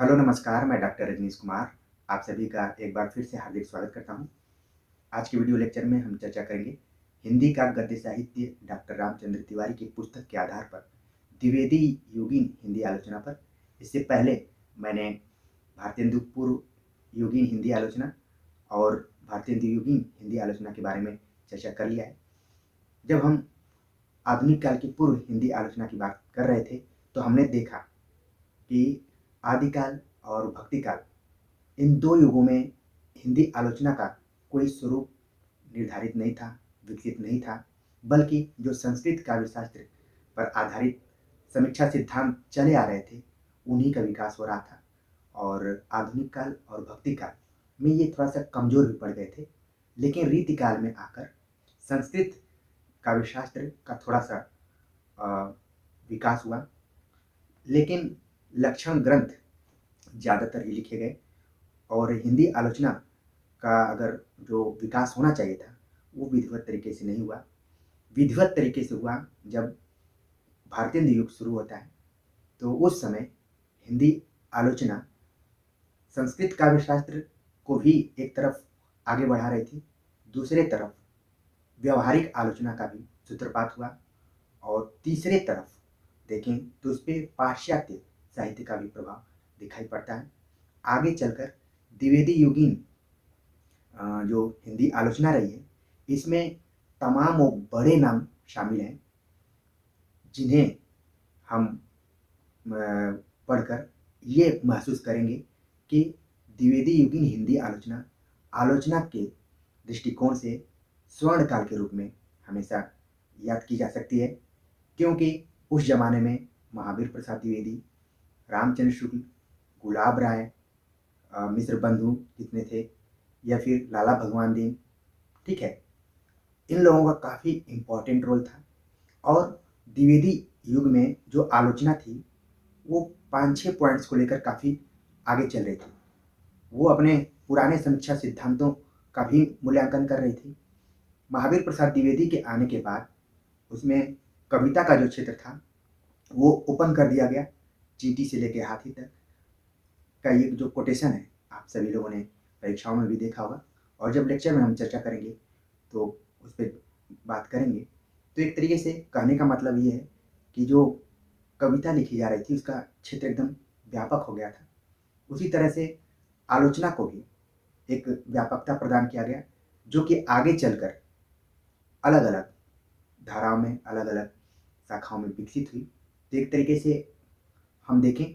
Hello नमस्कार, मैं doctor Rajneesh Kumar आप सभी का एक बार फिर से हार्दिक स्वागत करता हूं। आज के वीडियो लेक्चर में हम चर्चा करेंगे हिंदी का गद्य साहित्य डॉक्टर रामचंद्र तिवारी की पुस्तक के आधार पर द्विवेदी योगीन हिंदी आलोचना पर। इससे पहले मैंने भारतेंदु पूर्व योगीन हिंदी आलोचना और भारतेंदु योगीन हिंदी आलोचना के बारे में चर्चा कर लिया है। जब हम आधुनिक काल की पूर्व हिंदी आलोचना की बात कर रहे थे तो हमने देखा कि आदिकाल और भक्तिकाल, इन दो युगों में हिंदी आलोचना का कोई स्वरूप निर्धारित नहीं था, विकसित नहीं था, बल्कि जो संस्कृत काव्य शास्त्र पर आधारित समीक्षा सिद्धांत चले आ रहे थे उन्हीं का विकास हो रहा था। और आधुनिक काल और भक्ति काल में ये थोड़ा सा कमजोर भी पड़ गए थे, लेकिन रीतिकाल में आकर संस्कृत काव्य शास्त्र का थोड़ा सा विकास हुआ। लेकिन लक्षण ग्रंथ ज़्यादातर ही लिखे गए और हिंदी आलोचना का अगर जो विकास होना चाहिए था वो विधिवत तरीके से नहीं हुआ। विधिवत तरीके से हुआ जब भारतेंदु युग शुरू होता है, तो उस समय हिंदी आलोचना संस्कृत काव्य शास्त्र को भी एक तरफ आगे बढ़ा रही थी, दूसरे तरफ व्यवहारिक आलोचना का भी सूत्रपात हुआ, और तीसरे तरफ देखें तो उस पर पाश्चात्य साहित्य का भी प्रभाव दिखाई पड़ता है। आगे चलकर द्विवेदी योगीन जो हिंदी आलोचना रही है, इसमें तमाम वो बड़े नाम शामिल हैं जिन्हें हम पढ़कर ये महसूस करेंगे कि द्विवेदी योगीन हिंदी आलोचना आलोचना के दृष्टिकोण से स्वर्ण काल के रूप में हमेशा याद की जा सकती है, क्योंकि उस जमाने में महावीर प्रसाद द्विवेदी, रामचंद्र शुक्ल, गुलाब राय, मिश्र बंधु जितने थे, या फिर लाला भगवान दीन, ठीक है, इन लोगों का काफ़ी इम्पोर्टेंट रोल था। और द्विवेदी युग में जो आलोचना थी वो 5-6 पॉइंट्स को लेकर काफ़ी आगे चल रही थी। वो अपने पुराने समीक्षा सिद्धांतों का भी मूल्यांकन कर रही थी। महावीर प्रसाद द्विवेदी के आने के बाद उसमें कविता का जो क्षेत्र था वो ओपन कर दिया गया। चींटी से लेकर हाथी तक का ये जो कोटेशन है आप सभी लोगों ने परीक्षाओं में भी देखा होगा, और जब लेक्चर में हम चर्चा करेंगे तो उस पर बात करेंगे। तो एक तरीके से कहने का मतलब ये है कि जो कविता लिखी जा रही थी उसका क्षेत्र एकदम व्यापक हो गया था। उसी तरह से आलोचना को भी एक व्यापकता प्रदान किया गया, जो कि आगे चलकर अलग अलग धाराओं में, अलग अलग शाखाओं में विकसित हुई। तो एक तरीके से हम देखें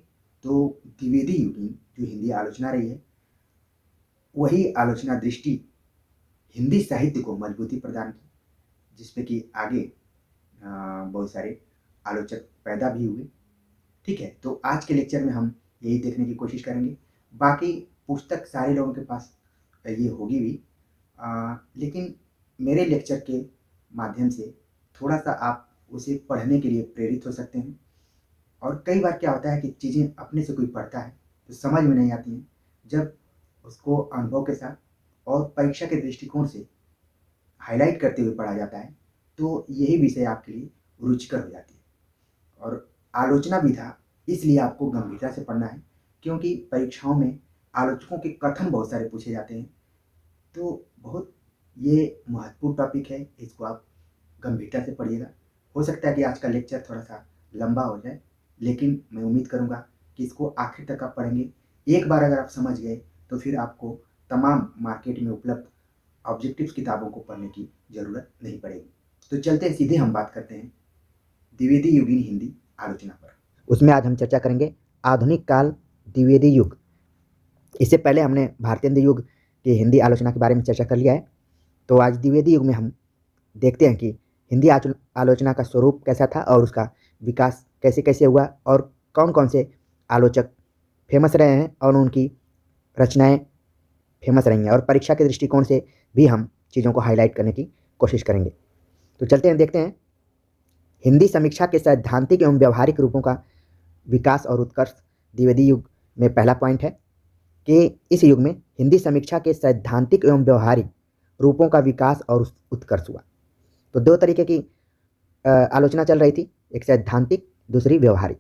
तो द्विवेदी योगीन जो हिंदी आलोचना रही है, वही आलोचना दृष्टि हिंदी साहित्य को मजबूती प्रदान की, जिसपे कि आगे बहुत सारे आलोचक पैदा भी हुए। ठीक है, तो आज के लेक्चर में हम यही देखने की कोशिश करेंगे। बाकी पुस्तक सारे लोगों के पास ये होगी भी, लेकिन मेरे लेक्चर के माध्यम से थोड़ा सा आप उसे पढ़ने के लिए प्रेरित हो सकते हैं। और कई बार क्या होता है कि चीज़ें अपने से कोई पढ़ता है तो समझ में नहीं आती हैं, जब उसको अनुभव के साथ और परीक्षा के दृष्टिकोण से हाईलाइट करते हुए पढ़ा जाता है तो यही विषय आपके लिए रुचिकर हो जाती है। और आलोचना विधा इसलिए आपको गंभीरता से पढ़ना है क्योंकि परीक्षाओं में आलोचकों के कथन बहुत सारे पूछे जाते हैं। तो बहुत ये महत्वपूर्ण टॉपिक है, इसको आप गंभीरता से पढ़िएगा। हो सकता है कि आज का लेक्चर थोड़ा सा लंबा हो जाए, लेकिन मैं उम्मीद करूँगा कि इसको आखिर तक आप पढ़ेंगे। एक बार अगर आप समझ गए तो फिर आपको तमाम मार्केट में उपलब्ध ऑब्जेक्टिव्स किताबों को पढ़ने की ज़रूरत नहीं पड़ेगी। तो चलते हैं, सीधे हम बात करते हैं द्विवेदी योगीन हिंदी आलोचना पर। उसमें आज हम चर्चा करेंगे आधुनिक काल द्विवेदी युग। इससे पहले हमने भारतेंदु युग की हिंदी आलोचना के बारे में चर्चा कर लिया है। तो आज द्विवेदी युग में हम देखते हैं कि हिंदी आलोचना का स्वरूप कैसा था और उसका विकास कैसे कैसे हुआ, और कौन कौन से आलोचक फेमस रहे हैं और उनकी रचनाएं फेमस रही हैं, और परीक्षा के दृष्टिकोण से भी हम चीज़ों को हाईलाइट करने की कोशिश करेंगे। तो चलते हैं, देखते हैं हिंदी समीक्षा के सैद्धांतिक एवं व्यवहारिक रूपों का विकास और उत्कर्ष। द्विवेदी युग में पहला पॉइंट है कि इस युग में हिंदी समीक्षा के सैद्धांतिक एवं व्यवहारिक रूपों का विकास और उत्कर्ष हुआ। तो दो तरीके की आलोचना चल रही थी, एक सैद्धांतिक, दूसरी व्यवहारिक।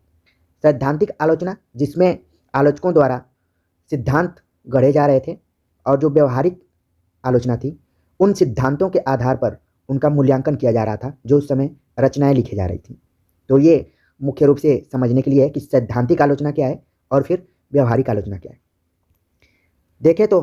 सैद्धांतिक आलोचना जिसमें आलोचकों द्वारा सिद्धांत गढ़े जा रहे थे और जो व्यवहारिक आलोचना थी उन सिद्धांतों के आधार पर उनका मूल्यांकन किया जा रहा था, जो उस समय रचनाएं लिखी जा रही थी। तो ये मुख्य रूप से समझने के लिए है कि सैद्धांतिक आलोचना क्या है और फिर व्यवहारिक आलोचना क्या है। देखें तो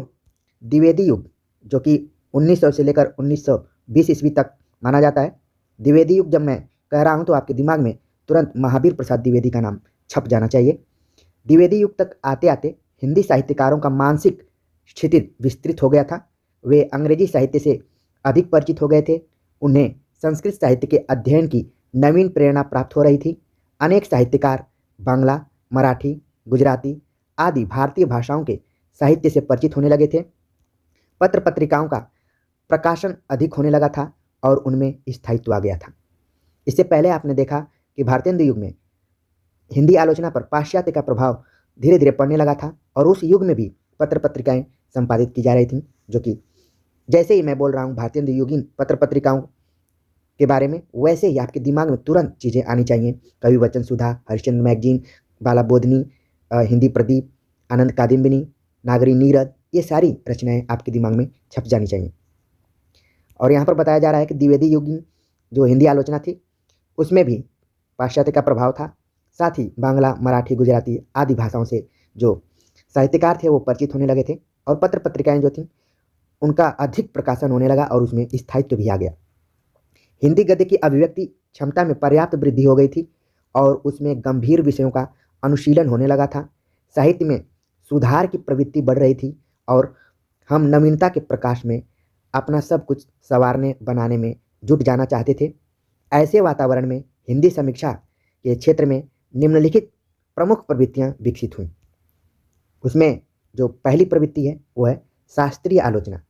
द्विवेदी युग जो कि 1900 से लेकर 1920 ईस्वी तक माना जाता है। द्विवेदी युग जब मैं कह रहा हूँ तो आपके दिमाग में तुरंत महावीर प्रसाद द्विवेदी का नाम छप जाना चाहिए। द्विवेदी युग तक आते आते हिंदी साहित्यकारों का मानसिक स्थिति विस्तृत हो गया था। वे अंग्रेजी साहित्य से अधिक परिचित हो गए थे। उन्हें संस्कृत साहित्य के अध्ययन की नवीन प्रेरणा प्राप्त हो रही थी। अनेक साहित्यकार बांग्ला, मराठी, गुजराती आदि भारतीय भाषाओं के साहित्य से परिचित होने लगे थे। पत्र पत्रिकाओं का प्रकाशन अधिक होने लगा था और उनमें स्थायित्व आ गया था। इससे पहले आपने देखा कि भारतेंदु युग में हिंदी आलोचना पर पाश्चात्य का प्रभाव धीरे धीरे पड़ने लगा था और उस युग में भी पत्र पत्रिकाएं संपादित की जा रही थीं, जो कि जैसे ही मैं बोल रहा हूँ भारतेंदु युगीन पत्र पत्रिकाओं के बारे में, वैसे ही आपके दिमाग में तुरंत चीज़ें आनी चाहिए। कवि वचन सुधा, हरिश्चंद्र मैगजीन, बाला बोधनी, हिंदी प्रदीप, आनंद कादिंबिनी, नागरी नीरद, ये सारी रचनाएं आपके दिमाग में छप जानी चाहिए। और यहाँ पर बताया जा रहा है कि द्विवेदी युगीन जो हिंदी आलोचना थी उसमें भी पाश्चात्य का प्रभाव था। साथ ही बांग्ला, मराठी, गुजराती आदि भाषाओं से जो साहित्यकार थे वो परिचित होने लगे थे और पत्र पत्रिकाएं जो थीं उनका अधिक प्रकाशन होने लगा और उसमें स्थायित्व भी आ गया। हिंदी गद्य की अभिव्यक्ति क्षमता में पर्याप्त वृद्धि हो गई थी और उसमें गंभीर विषयों का अनुशीलन होने लगा था। साहित्य में सुधार की प्रवृत्ति बढ़ रही थी और हम नवीनता के प्रकाश में अपना सब कुछ संवारने बनाने में जुट जाना चाहते थे। ऐसे वातावरण में हिंदी समीक्षा के क्षेत्र में निम्नलिखित प्रमुख प्रवृत्तियां विकसित हुईं। उसमें जो पहली प्रवृत्ति है वो है शास्त्रीय आलोचना।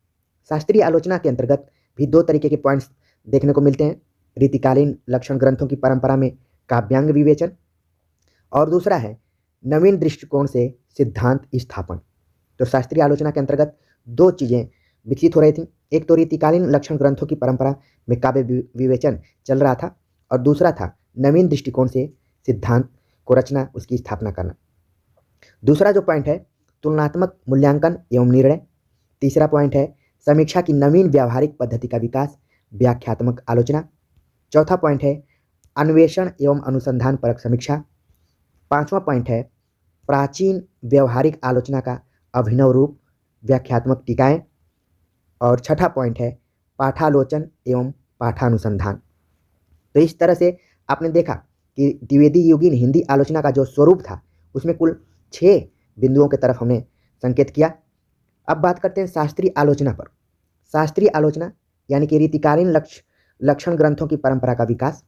शास्त्रीय आलोचना के अंतर्गत भी दो तरीके के पॉइंट्स देखने को मिलते हैं। रीतिकालीन लक्षण ग्रंथों की परंपरा में काव्यांग विवेचन और दूसरा है नवीन दृष्टिकोण से सिद्धांत स्थापन। तो शास्त्रीय आलोचना के अंतर्गत दो चीज़ें विकसित हो रही थी। एक तो रीतिकालीन लक्षण ग्रंथों की परंपरा में काव्य विवेचन चल रहा था और दूसरा था नवीन दृष्टिकोण से सिद्धांत को रचना, उसकी स्थापना करना। दूसरा जो पॉइंट है तुलनात्मक मूल्यांकन एवं निर्णय। तीसरा पॉइंट है समीक्षा की नवीन व्यावहारिक पद्धति का विकास, व्याख्यात्मक आलोचना। चौथा पॉइंट है अन्वेषण एवं अनुसंधान परक समीक्षा। पांचवा पॉइंट है प्राचीन व्यवहारिक आलोचना का अभिनव रूप, व्याख्यात्मक टीकाएं। और छठा पॉइंट है पाठालोचन एवं पाठानुसंधान। तो इस तरह से आपने देखा कि द्विवेदी युगीन हिंदी आलोचना का जो स्वरूप था उसमें कुल 6 बिंदुओं की तरफ हमने संकेत किया। अब बात करते हैं शास्त्रीय आलोचना पर। शास्त्रीय आलोचना यानी कि रीतिकालीन लक्षण ग्रंथों की परंपरा का विकास।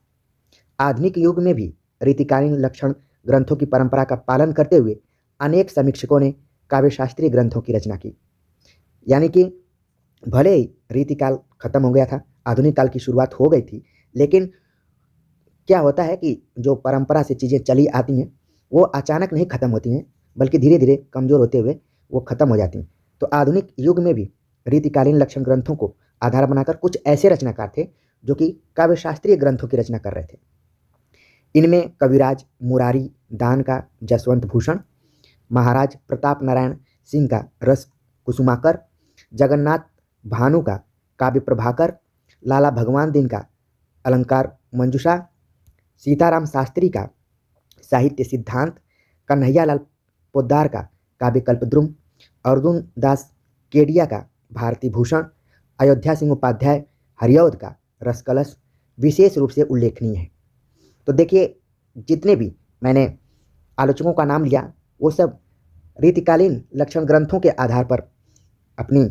आधुनिक युग में भी रीतिकालीन लक्षण ग्रंथों की परंपरा का पालन करते हुए अनेक समीक्षकों ने काव्यशास्त्रीय ग्रंथों की रचना की। यानी कि भले ही रीतिकाल खत्म हो गया था, आधुनिक काल की शुरुआत हो गई थी, लेकिन क्या होता है कि जो परंपरा से चीज़ें चली आती हैं वो अचानक नहीं खत्म होती हैं, बल्कि धीरे धीरे कमज़ोर होते हुए वो खत्म हो जाती हैं। तो आधुनिक युग में भी रीतिकालीन लक्षण ग्रंथों को आधार बनाकर कुछ ऐसे रचनाकार थे जो कि काव्यशास्त्रीय ग्रंथों की रचना कर रहे थे। इनमें कविराज मुरारी दान का जसवंत भूषण, महाराज प्रताप नारायण सिंह का रस कुसुमाकर, जगन्नाथ भानु का काव्य प्रभाकर, लाला भगवान दीन का अलंकार मंजूषा, सीताराम शास्त्री का साहित्य सिद्धांत, कन्हैयालाल पोद्दार का काव्य कल्पद्रुम, अर्जुन दास केडिया का भारती भूषण, अयोध्या सिंह उपाध्याय हरिऔध का रसकलश विशेष रूप से उल्लेखनीय है। तो देखिए जितने भी मैंने आलोचकों का नाम लिया वो सब रीतिकालीन लक्षण ग्रंथों के आधार पर अपनी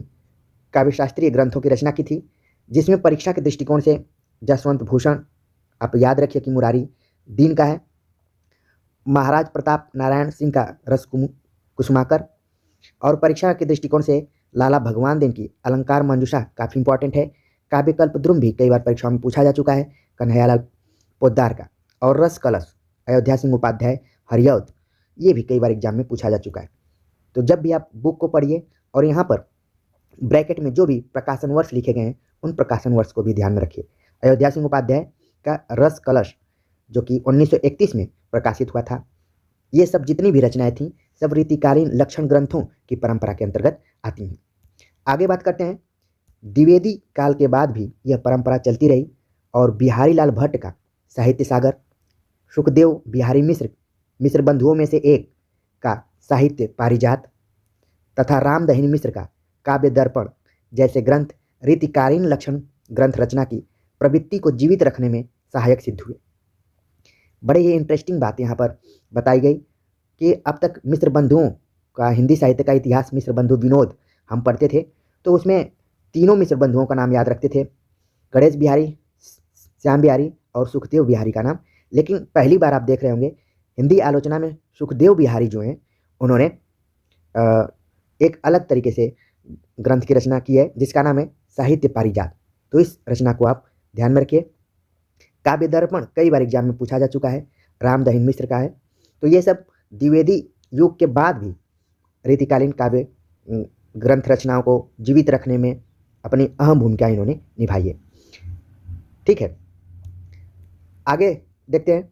काव्यशास्त्रीय ग्रंथों की रचना की थी, जिसमें परीक्षा के दृष्टिकोण से जसवंत भूषण आप याद रखिए कि मुरारी दीन का है, महाराज प्रताप नारायण सिंह का रस कुसुमाकर, और परीक्षा के दृष्टिकोण से लाला भगवान दीन की अलंकार मंजूषा काफ़ी इंपॉर्टेंट है। काव्य कल्पद्रुम भी कई बार परीक्षाओं में पूछा जा चुका है कन्हैयालाल पोद्दार का, और रस कलश अयोध्या सिंह उपाध्याय हरिऔध ये भी कई बार एग्जाम में पूछा जा चुका है। तो जब भी आप बुक को पढ़िए और यहाँ पर ब्रैकेट में जो भी प्रकाशन वर्ष लिखे गए हैं उन प्रकाशन वर्ष को भी ध्यान में रखिए। अयोध्या सिंह उपाध्याय का रस कलश जो कि 1931 में प्रकाशित हुआ था। ये सब जितनी भी रचनाएं थीं सब रीतिकालीन लक्षण ग्रंथों की परंपरा के अंतर्गत आती हैं। आगे बात करते हैं, द्विवेदी काल के बाद भी यह परंपरा चलती रही और बिहारी लाल भट्ट का साहित्य सागर, सुखदेव बिहारी मिश्र बंधुओं में से एक का साहित्य पारिजात तथा रामदहिनी मिश्र का काव्य दर्पण जैसे ग्रंथ रीतिकालीन लक्षण ग्रंथ रचना की प्रवृत्ति को जीवित रखने में सहायक सिद्ध हुए। बड़े ही इंटरेस्टिंग बात यहाँ पर बताई गई कि अब तक मिश्र बंधुओं का हिंदी साहित्य का इतिहास, मिश्र बंधु विनोद हम पढ़ते थे तो उसमें तीनों मिश्र बंधुओं का नाम याद रखते थे, गणेश बिहारी, श्याम बिहारी और सुखदेव बिहारी का नाम। लेकिन पहली बार आप देख रहे होंगे हिंदी आलोचना में सुखदेव बिहारी जो हैं उन्होंने एक अलग तरीके से ग्रंथ की रचना की है जिसका नाम है साहित्य पारिजात। तो इस रचना को आप ध्यान में रखिए। काव्य दर्पण कई बार एग्जाम में पूछा जा चुका है, रामदहिनी मिश्र का है। तो ये सब द्विवेदी युग के बाद भी रीतिकालीन काव्य ग्रंथ रचनाओं को जीवित रखने में अपनी अहम भूमिका इन्होंने निभाई है। ठीक है, आगे देखते हैं।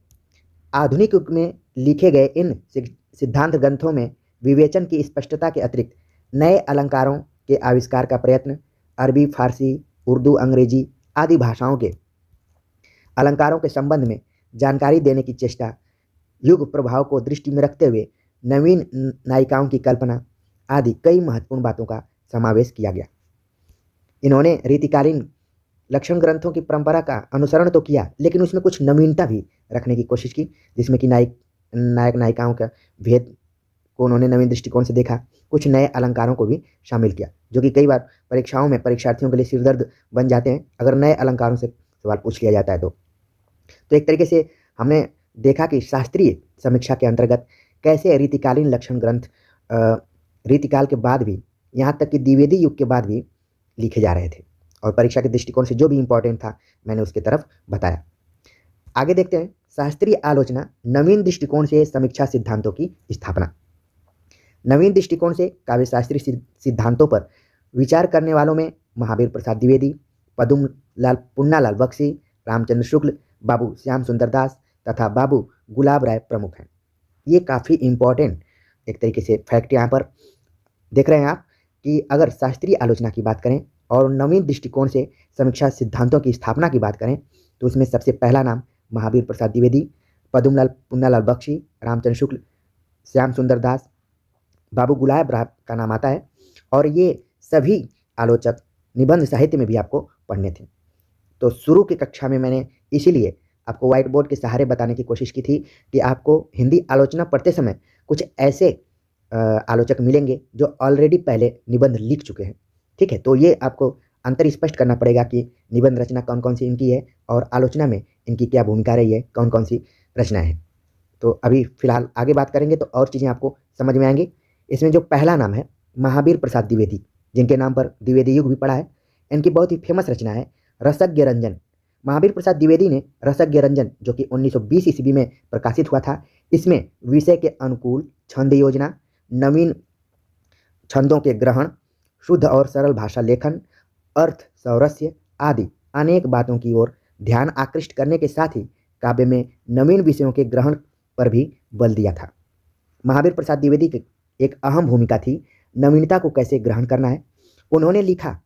आधुनिक युग में लिखे गए इन सिद्धांत ग्रंथों में विवेचन की स्पष्टता के अतिरिक्त नए अलंकारों के आविष्कार का प्रयत्न, अरबी, फारसी, उर्दू, अंग्रेजी आदि भाषाओं के अलंकारों के संबंध में जानकारी देने की चेष्टा, युग प्रभाव को दृष्टि में रखते हुए नवीन नायिकाओं की कल्पना आदि कई महत्वपूर्ण बातों का समावेश किया गया। इन्होंने रीतिकालीन लक्षण ग्रंथों की परंपरा का अनुसरण तो किया लेकिन उसमें कुछ नवीनता भी रखने की कोशिश की, जिसमें कि नायक नायिकाओं का भेद को उन्होंने नवीन दृष्टिकोण से देखा, कुछ नए अलंकारों को भी शामिल किया जो कि कई बार परीक्षाओं में परीक्षार्थियों के लिए सिरदर्द बन जाते हैं अगर नए अलंकारों से सवाल पूछ लिया जाता है। तो एक तरीके से हमने देखा कि शास्त्रीय समीक्षा के अंतर्गत कैसे रीतिकालीन लक्षण ग्रंथ रीतिकाल के बाद भी, यहाँ तक कि द्विवेदी युग के बाद भी लिखे जा रहे थे और परीक्षा के दृष्टिकोण से जो भी इंपॉर्टेंट था मैंने उसकी तरफ बताया। आगे देखते हैं, शास्त्रीय आलोचना, नवीन दृष्टिकोण से समीक्षा सिद्धांतों की स्थापना। नवीन दृष्टिकोण से काव्यशास्त्रीय सिद्धांतों पर विचार करने वालों में महावीर प्रसाद द्विवेदी, पुन्नालाल बख्शी, रामचंद्र शुक्ल, बाबू श्याम सुंदर दास तथा बाबू गुलाब राय प्रमुख हैं। ये काफ़ी इम्पॉर्टेंट एक तरीके से फैक्ट यहाँ पर देख रहे हैं आप कि अगर शास्त्रीय आलोचना की बात करें और नवीन दृष्टिकोण से समीक्षा सिद्धांतों की स्थापना की बात करें तो उसमें सबसे पहला नाम महावीर प्रसाद द्विवेदी, पुन्नालाल बख्शी, रामचंद्र शुक्ल, श्याम सुंदर दास, बाबू गुलाब राय का नाम आता है। और ये सभी आलोचक निबंध साहित्य में भी आपको पढ़ने थे। तो शुरू की कक्षा में मैंने इसीलिए आपको व्हाइट बोर्ड के सहारे बताने की कोशिश की थी कि आपको हिंदी आलोचना पढ़ते समय कुछ ऐसे आलोचक मिलेंगे जो ऑलरेडी पहले निबंध लिख चुके हैं। ठीक है, तो ये आपको अंतर स्पष्ट करना पड़ेगा कि निबंध रचना कौन कौन सी इनकी है और आलोचना में इनकी क्या भूमिका रही है, कौन कौन सी रचनाएं हैं। तो अभी फिलहाल आगे बात करेंगे तो और चीज़ें आपको समझ में आएंगी। इसमें जो पहला नाम है महावीर प्रसाद द्विवेदी, जिनके नाम पर द्विवेदी युग भी पड़ा है, इनकी बहुत ही फेमस रचना है रसज्ञ रंजन। महावीर प्रसाद द्विवेदी ने रसज्ञ रंजन जो कि 1920 ईस्वी में प्रकाशित हुआ था, इसमें विषय के अनुकूल छंद योजना, नवीन छंदों के ग्रहण, शुद्ध और सरल भाषा लेखन, अर्थ सौरस्य आदि अनेक बातों की ओर ध्यान आकृष्ट करने के साथ ही काव्य में नवीन विषयों के ग्रहण पर भी बल दिया था। महावीर प्रसाद द्विवेदी की एक अहम भूमिका थी नवीनता को कैसे ग्रहण करना है। उन्होंने लिखा,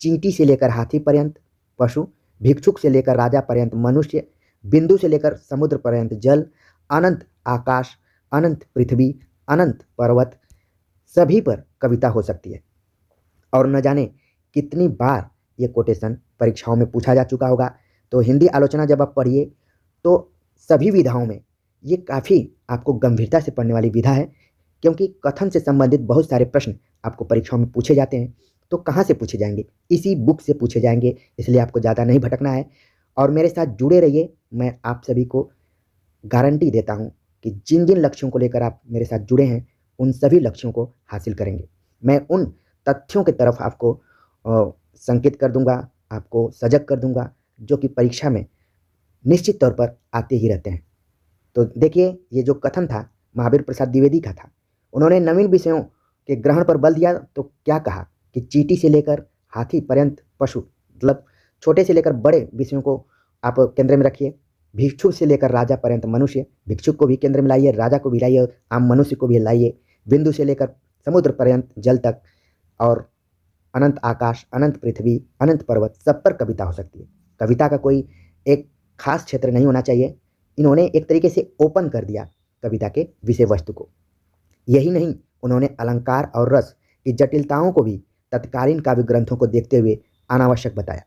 चींटी से लेकर हाथी पर्यंत पशु, भिक्षुक से लेकर राजा पर्यंत मनुष्य, बिंदु से लेकर समुद्र पर्यंत जल, अनंत आकाश, अनंत पृथ्वी, अनंत पर्वत, सभी पर कविता हो सकती है। और न जाने कितनी बार ये कोटेशन परीक्षाओं में पूछा जा चुका होगा। तो हिंदी आलोचना जब आप पढ़िए तो सभी विधाओं में ये काफ़ी आपको गंभीरता से पढ़ने वाली विधा है, क्योंकि कथन से संबंधित बहुत सारे प्रश्न आपको परीक्षाओं में पूछे जाते हैं। तो कहाँ से पूछे जाएंगे? इसी बुक से पूछे जाएंगे, इसलिए आपको ज़्यादा नहीं भटकना है और मेरे साथ जुड़े रहिए। मैं आप सभी को गारंटी देता हूँ कि जिन जिन लक्ष्यों को लेकर आप मेरे साथ जुड़े हैं उन सभी लक्ष्यों को हासिल करेंगे। मैं उन तथ्यों की तरफ आपको संकेत कर दूंगा, आपको सजग कर दूंगा, जो कि परीक्षा में निश्चित तौर पर आते ही रहते हैं। तो देखिए, ये जो कथन था महावीर प्रसाद द्विवेदी का था। उन्होंने नवीन विषयों के ग्रहण पर बल दिया। तो क्या कहा कि चींटी से लेकर हाथी पर्यंत पशु, मतलब छोटे से लेकर बड़े विषयों को आप केंद्र में रखिए। भिक्षुक से लेकर राजा पर्यंत मनुष्य, भिक्षुक को भी केंद्र में लाइए, राजा को भी लाइए, आम मनुष्य को भी लाइए। बिंदु से लेकर समुद्र पर्यंत जल तक, और अनंत आकाश, अनंत पृथ्वी, अनंत पर्वत, सब पर कविता हो सकती है। कविता का कोई एक खास क्षेत्र नहीं होना चाहिए। इन्होंने एक तरीके से ओपन कर दिया कविता के विषय वस्तु को। यही नहीं, उन्होंने अलंकार और रस की जटिलताओं को भी तत्कालीन काव्य ग्रंथों को देखते हुए अनावश्यक बताया।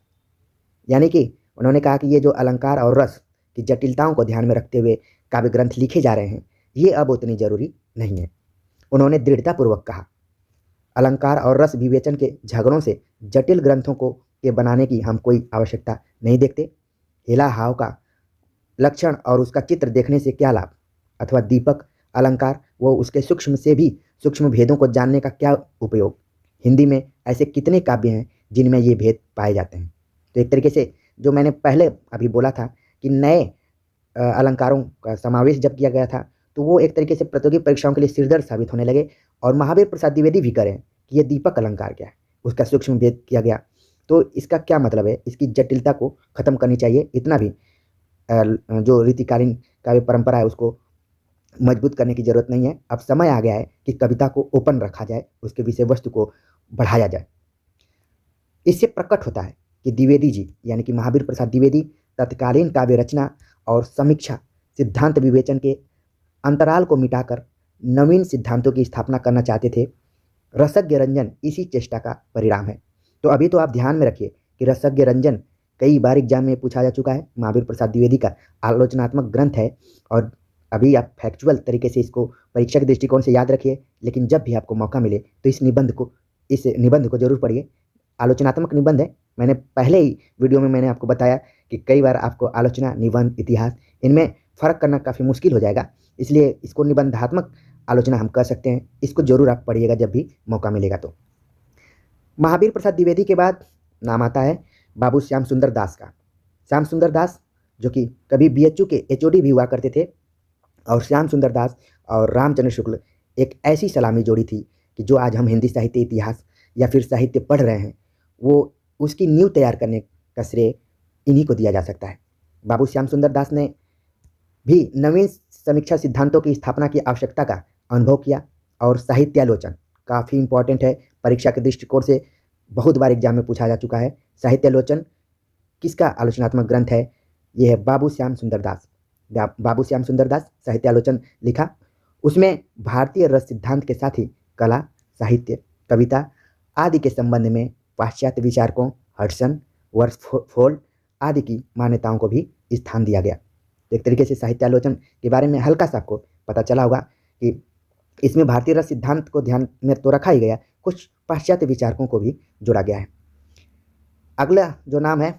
यानी कि उन्होंने कहा कि ये जो अलंकार और रस की जटिलताओं को ध्यान में रखते हुए काव्य ग्रंथ लिखे जा रहे हैं, ये अब उतनी जरूरी नहीं है। उन्होंने दृढ़तापूर्वक कहा, अलंकार और रस विवेचन के झगड़ों से जटिल ग्रंथों को के बनाने की हम कोई आवश्यकता नहीं देखते। हिला हाव का लक्षण और उसका चित्र देखने से क्या लाभ, अथवा दीपक अलंकार वो उसके सूक्ष्म से भी सूक्ष्म भेदों को जानने का क्या उपयोग। हिंदी में ऐसे कितने काव्य हैं जिनमें ये भेद पाए जाते हैं। तो एक तरीके से जो मैंने पहले अभी बोला था कि नए अलंकारों का समावेश जब किया गया था, तो वो एक तरीके से प्रतियोगी परीक्षाओं के लिए सिरदर्द साबित होने लगे। और महावीर प्रसाद द्विवेदी भी करें कि ये दीपक अलंकार क्या है, उसका सूक्ष्म भेद किया गया। तो इसका क्या मतलब है, इसकी जटिलता को खत्म करनी चाहिए। इतना भी जो रीतिकालीन काव्य परंपरा है उसको मजबूत करने की जरूरत नहीं है। अब समय आ गया है कि कविता को ओपन रखा जाए, उसके विषय वस्तु को बढ़ाया जाए। इससे प्रकट होता है कि द्विवेदी जी यानी कि महावीर प्रसाद द्विवेदी तत्कालीन काव्य रचना और समीक्षा सिद्धांत विवेचन के अंतराल को मिटाकर नवीन सिद्धांतों की स्थापना करना चाहते थे। रसज्ञ रंजन इसी चेष्टा का परिणाम है। तो अभी तो आप ध्यान में रखिए कि रसज्ञ रंजन कई बार एग्जाम में पूछा जा चुका है। महावीर प्रसाद द्विवेदी का आलोचनात्मक ग्रंथ है और अभी आप फैक्चुअल तरीके से इसको परीक्षा के दृष्टिकोण से याद रखिए। लेकिन जब भी आपको मौका मिले तो इस निबंध को जरूर पढ़िए। आलोचनात्मक निबंध है। मैंने पहले ही वीडियो में मैंने आपको बताया कि कई बार आपको आलोचना, निबंध, इतिहास इनमें फ़र्क करना काफ़ी मुश्किल हो जाएगा, इसलिए इसको निबंधात्मक आलोचना हम कर सकते हैं। इसको जरूर आप पढ़िएगा जब भी मौका मिलेगा। तो महावीर प्रसाद द्विवेदी के बाद नाम आता है बाबू श्याम सुंदर दास का। श्याम सुंदर दास जो कि कभी बीएचयू के एचओडी भी हुआ करते थे, और श्याम सुंदर दास और रामचंद्र शुक्ल एक ऐसी सलामी जोड़ी थी कि जो आज हम हिंदी साहित्य, इतिहास या फिर साहित्य पढ़ रहे हैं, वो उसकी नींव तैयार करने का श्रेय इन्हीं को दिया जा सकता है। बाबू श्याम सुंदर दास ने भी नवीन समीक्षा सिद्धांतों की स्थापना की आवश्यकता का अनुभव किया। और साहित्यालोचन काफ़ी इंपॉर्टेंट है, परीक्षा के दृष्टिकोण से बहुत बार एग्जाम में पूछा जा चुका है। साहित्यालोचन किसका आलोचनात्मक ग्रंथ है? यह है बाबू श्याम सुंदर दास। बाबू श्याम सुंदर दास साहित्यालोचन लिखा। उसमें भारतीय रस सिद्धांत के साथ ही कला, साहित्य, कविता आदि के संबंध में पाश्चात्य विचारकों हडसन, वर्सफोल्ड आदि की मान्यताओं को भी स्थान दिया गया। एक तरीके से साहित्यालोचन के बारे में हल्का सा आपको पता चला होगा कि इसमें भारतीय रस सिद्धांत को ध्यान में तो रखा ही गया, कुछ पाश्चात्य विचारकों को भी जोड़ा गया है। अगला जो नाम है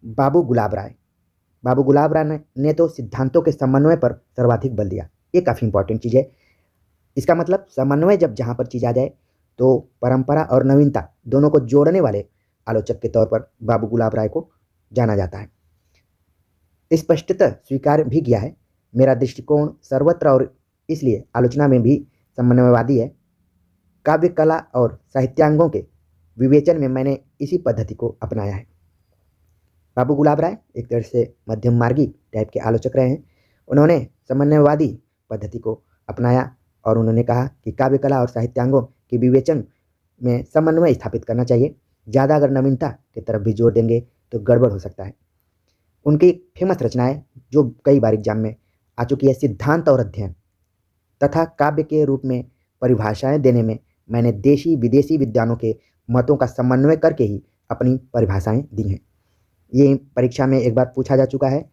बाबू गुलाब राय। बाबू गुलाब राय ने तो सिद्धांतों के समन्वय पर सर्वाधिक बल दिया। ये काफ़ी इंपॉर्टेंट चीज़ है। इसका मतलब समन्वय जब जहाँ पर चीज़ आ जाए तो परंपरा और नवीनता दोनों को जोड़ने वाले आलोचक के तौर पर बाबू गुलाब राय को जाना जाता है। स्पष्टतः स्वीकार भी किया है। मेरा दृष्टिकोण सर्वत्र और इसलिए आलोचना में भी समन्वयवादी है। काव्य कला और साहित्यांगों के विवेचन में मैंने इसी पद्धति को अपनाया है। बाबू गुलाब राय एक तरह से मध्यम मार्गी टाइप के आलोचक रहे हैं। उन्होंने समन्वयवादी पद्धति को अपनाया और उन्होंने कहा कि काव्य कला और साहित्यांगों के विवेचन में समन्वय स्थापित करना चाहिए। ज़्यादा अगर नवीनता की तरफ भी जोर देंगे तो गड़बड़ हो सकता है। उनकी फेमस रचनाएं जो कई बार एग्जाम में आ चुकी है, सिद्धांत और अध्ययन तथा काव्य के रूप में परिभाषाएं देने में मैंने देशी विदेशी विद्वानों के मतों का समन्वय करके ही अपनी परिभाषाएं दी हैं। ये परीक्षा में एक बार पूछा जा चुका है।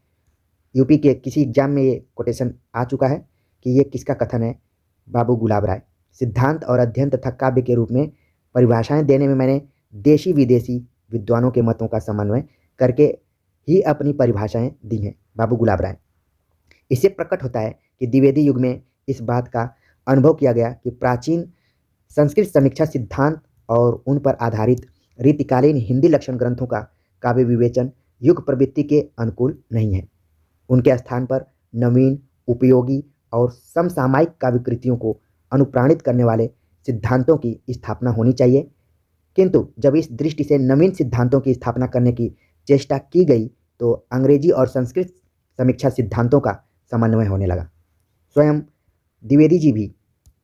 यूपी के किसी एग्जाम में ये कोटेशन आ चुका है कि ये किसका कथन है? बाबू गुलाब राय। सिद्धांत और अध्ययन तथा काव्य के रूप में परिभाषाएं देने में मैंने देशी विदेशी विद्वानों के मतों का समन्वय करके ही अपनी परिभाषाएं दी हैं। बाबू गुलाब राय। इससे प्रकट होता है कि द्विवेदी युग में इस बात का अनुभव किया गया कि प्राचीन संस्कृत समीक्षा सिद्धांत और उन पर आधारित रीतिकालीन हिंदी लक्षण ग्रंथों का काव्य विवेचन युग प्रवृत्ति के अनुकूल नहीं है। उनके स्थान पर नवीन, उपयोगी और समसामयिक काव्य कृतियों को अनुप्राणित करने वाले सिद्धांतों की स्थापना होनी चाहिए। किंतु जब इस दृष्टि से नवीन सिद्धांतों की स्थापना करने की चेष्टा की गई तो अंग्रेजी और संस्कृत समीक्षा सिद्धांतों का समन्वय होने लगा। स्वयं द्विवेदी जी भी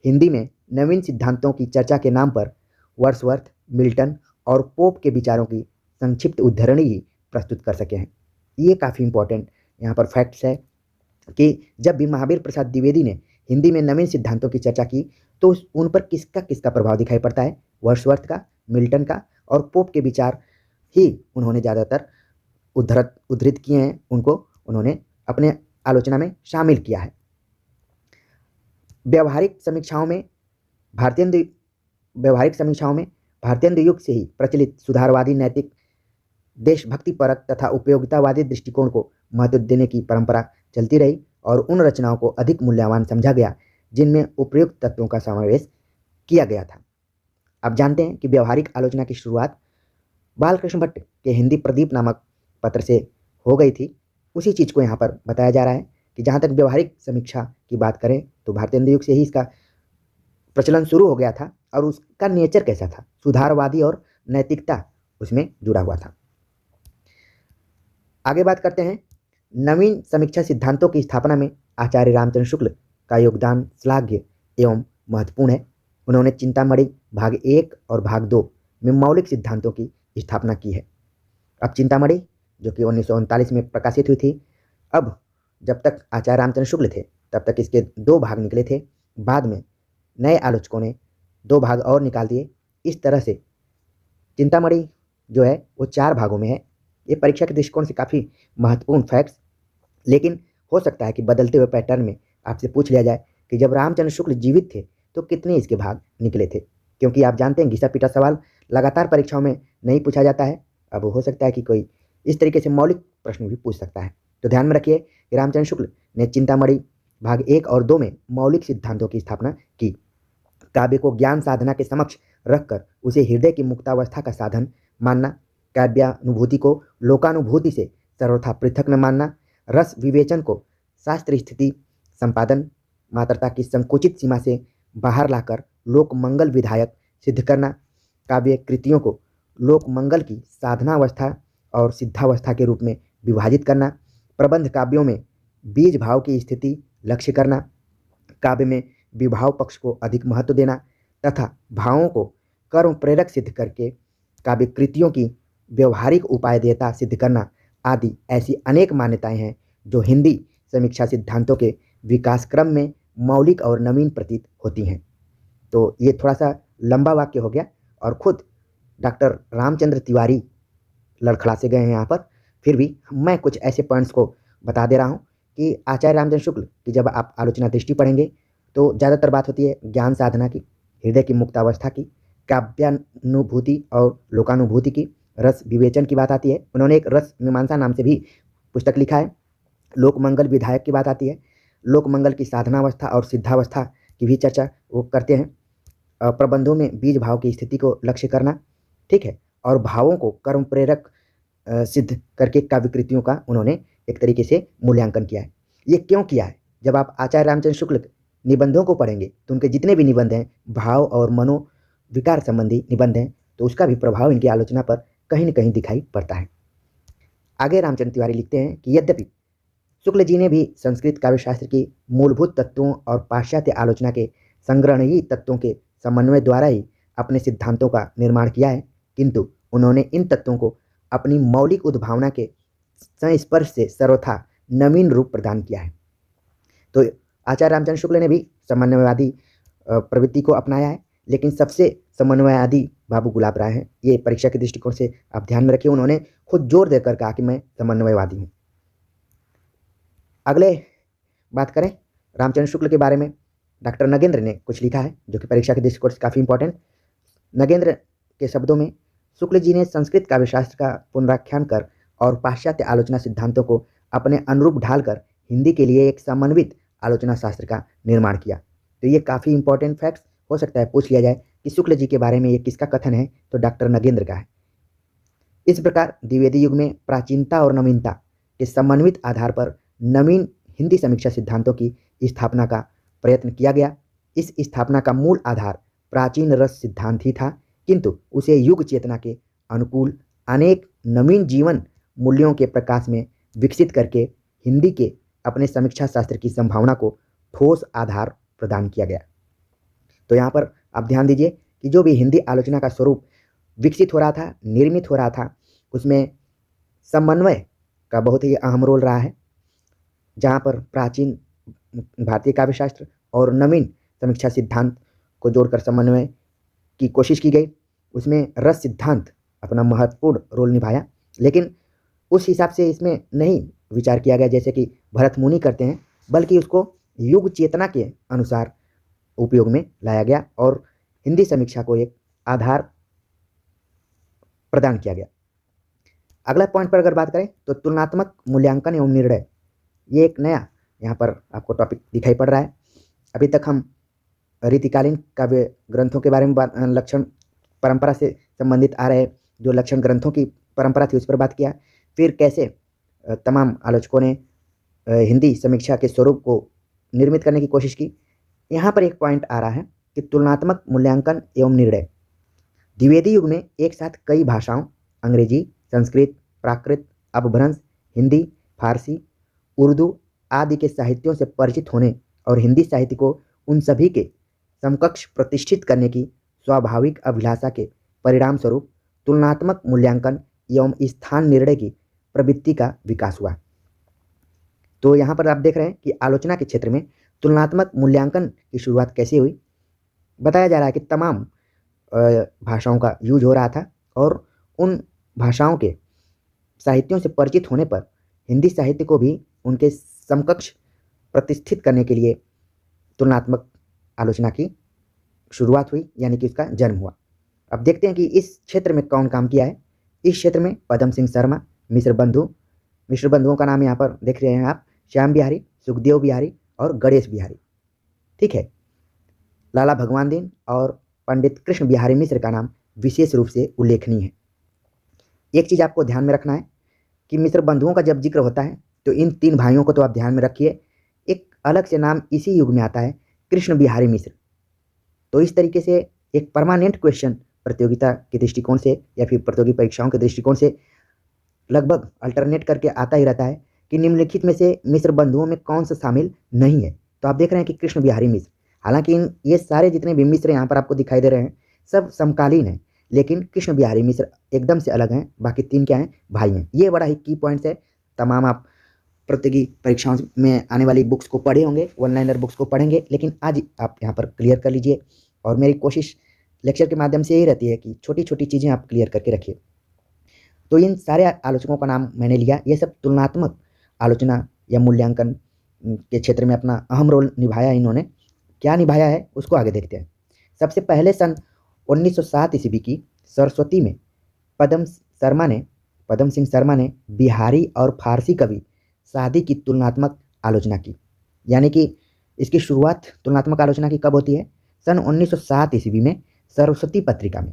हिंदी में नवीन सिद्धांतों की चर्चा के नाम पर वर्ड्सवर्थ, मिल्टन और पोप के विचारों की संक्षिप्त उद्धरणी ही प्रस्तुत कर सके हैं। ये काफ़ी इंपॉर्टेंट यहाँ पर फैक्ट्स है कि जब भी महावीर प्रसाद द्विवेदी ने हिंदी में नवीन सिद्धांतों की चर्चा की तो उन पर किसका किसका प्रभाव दिखाई पड़ता है? वर्ड्सवर्थ का, मिल्टन का और पोप के विचार ही उन्होंने ज़्यादातर उद्धृत किए हैं, उनको उन्होंने अपने आलोचना में शामिल किया है। व्यावहारिक समीक्षाओं में भारतीय युग से ही प्रचलित सुधारवादी, नैतिक, देशभक्तिपरक तथा उपयोगितावादी दृष्टिकोण को महत्व देने की परंपरा चलती रही और उन रचनाओं को अधिक मूल्यवान समझा गया जिनमें उपयुक्त तत्वों का समावेश किया गया था। आप जानते हैं कि व्यवहारिक आलोचना की शुरुआत बालकृष्ण भट्ट के हिंदी प्रदीप नामक पत्र से हो गई थी। उसी चीज़ को यहाँ पर बताया जा रहा है कि जहाँ तक व्यवहारिक समीक्षा की बात करें तो भारतीय युग से ही इसका प्रचलन शुरू हो गया था और उसका नेचर कैसा था? सुधारवादी और नैतिकता उसमें जुड़ा हुआ था। आगे बात करते हैं, नवीन समीक्षा सिद्धांतों की स्थापना में आचार्य रामचंद्र शुक्ल का योगदान श्लाघ्य एवं महत्वपूर्ण है। उन्होंने चिंतामणि भाग 1 और भाग 2 में मौलिक सिद्धांतों की स्थापना की है। अब चिंतामणि जो कि 1939 में प्रकाशित हुई थी, अब जब तक आचार्य रामचंद्र शुक्ल थे तब तक इसके 2 भाग निकले थे। बाद में नए आलोचकों ने 2 भाग और निकाल दिए। इस तरह से चिंतामणि जो है वो 4 भागों में है। ये परीक्षा के दृष्टिकोण से काफ़ी महत्वपूर्ण फैक्ट्स, लेकिन हो सकता है कि बदलते हुए पैटर्न में आपसे पूछ लिया जाए कि जब रामचंद्र शुक्ल जीवित थे तो कितने इसके भाग निकले थे, क्योंकि आप जानते हैं घिसा पीटा सवाल लगातार परीक्षाओं में नहीं पूछा जाता है। अब हो सकता है कि कोई इस तरीके से मौलिक प्रश्न भी पूछ सकता है। तो ध्यान में रखिए कि रामचंद्र शुक्ल ने चिंतामणि भाग 1 और 2 में मौलिक सिद्धांतों की स्थापना की। काव्य को ज्ञान साधना के समक्ष रखकर उसे हृदय की मुक्तावस्था का साधन मानना, काव्यानुभूति को लोकानुभूति से सर्वथा पृथक न मानना, रस विवेचन को शास्त्र स्थिति संपादन मात्रता की संकुचित सीमा से बाहर लाकर लोक मंगल विधायक सिद्ध करना, काव्य कृतियों को लोक मंगल की साधनावस्था और सिद्धावस्था के रूप में विभाजित करना, प्रबंध काव्यों में बीज भाव की स्थिति लक्ष्य करना, काव्य में विभाव पक्ष को अधिक महत्व देना तथा भावों को कर्म प्रेरक सिद्ध करके काव्य कृतियों की व्यवहारिक उपादेयता सिद्ध करना आदि ऐसी अनेक मान्यताएं हैं जो हिंदी समीक्षा सिद्धांतों के विकास क्रम में मौलिक और नवीन प्रतीत होती हैं। तो ये थोड़ा सा लंबा वाक्य हो गया और खुद डॉक्टर रामचंद्र तिवारी लड़खड़ा से गए हैं यहाँ पर, फिर भी मैं कुछ ऐसे पॉइंट्स को बता दे रहा हूँ कि आचार्य रामचंद्र शुक्ल की जब आप आलोचना दृष्टि पढ़ेंगे तो ज़्यादातर बात होती है ज्ञान साधना की, हृदय की मुक्तावस्था की, काव्यानुभूति और लोकानुभूति की, रस विवेचन की बात आती है। उन्होंने एक रस मीमांसा नाम से भी पुस्तक लिखा है। लोक मंगल विधायक की बात आती है, लोक मंगल की साधनावस्था और सिद्धावस्था की भी चर्चा वो करते हैं। प्रबंधों में बीज भाव की स्थिति को लक्ष्य करना, ठीक है, और भावों को कर्म प्रेरक सिद्ध करके काव्य कृतियों का उन्होंने एक तरीके से मूल्यांकन किया है। ये क्यों किया है? जब आप आचार्य रामचंद्र शुक्ल निबंधों को पढ़ेंगे तो उनके जितने भी निबंध हैं भाव और मनोविकार संबंधी निबंध हैं, तो उसका भी प्रभाव इनकी आलोचना पर कहीं न कहीं दिखाई पड़ता है। आगे रामचंद्र तिवारी लिखते हैं कि यद्यपि शुक्ल जी ने भी संस्कृत काव्यशास्त्र की मूलभूत तत्वों और पाश्चात्य आलोचना के संग्रहणीय तत्वों के समन्वय द्वारा ही अपने सिद्धांतों का निर्माण किया है, किंतु उन्होंने इन तत्वों को अपनी मौलिक उद्भावना के संस्पर्श से सर्वथा नवीन रूप प्रदान किया है। तो आचार्य रामचंद्र शुक्ल ने भी समन्वयवादी प्रवृत्ति को अपनाया है, लेकिन सबसे समन्वयवादी बाबू गुलाब राय हैं। ये परीक्षा के दृष्टिकोण से आप ध्यान में रखिए, उन्होंने खुद जोर देकर कहा कि मैं समन्वयवादी हूँ। अगले बात करें रामचंद्र शुक्ल के बारे में, डॉक्टर नगेंद्र ने कुछ लिखा है जो कि परीक्षा के दृष्टिकोण से काफ़ी इंपॉर्टेंट। नगेंद्र के शब्दों में, शुक्ल जी ने संस्कृत काव्यशास्त्र का पुनराख्यान कर और पाश्चात्य आलोचना सिद्धांतों को अपने अनुरूप ढालकर हिंदी के लिए एक समन्वित आलोचना शास्त्र का निर्माण किया। तो ये काफ़ी इंपॉर्टेंट फैक्ट्स, हो सकता है पूछ लिया जाए कि शुक्ल जी के बारे में ये किसका कथन है, तो डॉक्टर नगेंद्र का है। इस प्रकार द्विवेदी युग में प्राचीनता और नवीनता के समन्वित आधार पर नवीन हिंदी समीक्षा सिद्धांतों की स्थापना का प्रयत्न किया गया। इस स्थापना का मूल आधार प्राचीन रस सिद्धांत ही था, किंतु उसे युग चेतना के अनुकूल अनेक नवीन जीवन मूल्यों के प्रकाश में विकसित करके हिंदी के अपने समीक्षा शास्त्र की संभावना को ठोस आधार प्रदान किया गया। तो यहाँ पर आप ध्यान दीजिए कि जो भी हिंदी आलोचना का स्वरूप विकसित हो रहा था, निर्मित हो रहा था, उसमें समन्वय का बहुत ही अहम रोल रहा है। जहाँ पर प्राचीन भारतीय काव्यशास्त्र और नवीन समीक्षा सिद्धांत को जोड़कर समन्वय की कोशिश की गई। उसमें रस सिद्धांत अपना महत्वपूर्ण रोल निभाया, लेकिन उस हिसाब से इसमें नहीं विचार किया गया जैसे कि भरत मुनि करते हैं, बल्कि उसको युग चेतना के अनुसार उपयोग में लाया गया और हिंदी समीक्षा को एक आधार प्रदान किया गया। अगला पॉइंट पर अगर बात करें तो तुलनात्मक मूल्यांकन एवं निर्णय, ये एक नया यहाँ पर आपको टॉपिक दिखाई पड़ रहा है। अभी तक हम रीतिकालीन काव्य ग्रंथों के बारे में लक्षण परंपरा से संबंधित आ रहे जो लक्षण ग्रंथों की परंपरा थी उस पर बात किया। फिर कैसे तमाम आलोचकों ने हिंदी समीक्षा के स्वरूप को निर्मित करने की कोशिश की। यहाँ पर एक पॉइंट आ रहा है कि तुलनात्मक मूल्यांकन एवं निर्णय। द्विवेदी युग में एक साथ कई भाषाओं अंग्रेजी, संस्कृत, प्राकृत, अपभ्रंश, हिंदी, फारसी, उर्दू आदि के साहित्यों से परिचित होने और हिंदी साहित्य को उन सभी के समकक्ष प्रतिष्ठित करने की स्वाभाविक अभिलाषा के परिणाम स्वरूप तुलनात्मक मूल्यांकन एवं स्थान निर्णय की प्रवृत्ति का विकास हुआ। तो यहाँ पर आप देख रहे हैं कि आलोचना के क्षेत्र में तुलनात्मक मूल्यांकन की शुरुआत कैसे हुई। बताया जा रहा है कि तमाम भाषाओं का यूज हो रहा था और उन भाषाओं के साहित्यों से परिचित होने पर हिंदी साहित्य को भी उनके समकक्ष प्रतिष्ठित करने के लिए तुलनात्मक आलोचना की शुरुआत हुई, यानी कि उसका जन्म हुआ। अब देखते हैं कि इस क्षेत्र में कौन काम किया है। इस क्षेत्र में पदम सिंह शर्मा, मिश्र बंधुओं का नाम यहाँ पर देख रहे हैं आप, श्याम बिहारी, सुखदेव बिहारी और गणेश बिहारी। ठीक है, लाला भगवान दीन और पंडित कृष्ण बिहारी मिश्र का नाम विशेष रूप से उल्लेखनीय है। एक चीज़ आपको ध्यान में रखना है कि मिश्र बंधुओं का जब जिक्र होता है तो इन तीन भाइयों को तो आप ध्यान में रखिए, एक अलग से नाम इसी युग में आता है, कृष्ण बिहारी मिश्र। तो इस तरीके से एक परमानेंट क्वेश्चन प्रतियोगिता के दृष्टिकोण से या फिर प्रतियोगी परीक्षाओं के दृष्टिकोण से लगभग अल्टरनेट करके आता ही रहता है कि निम्नलिखित में से मिश्र बंधुओं में कौन सा शामिल नहीं है। तो आप देख रहे हैं कि कृष्ण बिहारी मिश्र, हालांकि ये सारे जितने भी मिश्र यहाँ पर आपको दिखाई दे रहे हैं सब समकालीन हैं, लेकिन कृष्ण बिहारी मिश्र एकदम से अलग हैं, बाकी तीन क्या हैं, भाई हैं। ये बड़ा ही की पॉइंट्स है। तमाम आप प्रतियोगी परीक्षाओं में आने वाली बुक्स को पढ़े होंगे, वन लाइनर बुक्स को पढ़ेंगे, लेकिन आज आप यहाँ पर क्लियर कर लीजिए। और मेरी कोशिश लेक्चर के माध्यम से यही रहती है कि छोटी छोटी चीज़ें आप क्लियर करके रखिए। तो इन सारे आलोचकों का नाम मैंने लिया, ये सब तुलनात्मक आलोचना या मूल्यांकन के क्षेत्र में अपना अहम रोल निभाया। इन्होंने क्या निभाया है उसको आगे देखते हैं। सबसे पहले सन 1907 ईस्वी की सरस्वती में पदम सिंह शर्मा ने बिहारी और फारसी कवि सादी की तुलनात्मक आलोचना की। यानी कि इसकी शुरुआत तुलनात्मक आलोचना की कब होती है? सन 1907 ईस्वी में सरस्वती पत्रिका में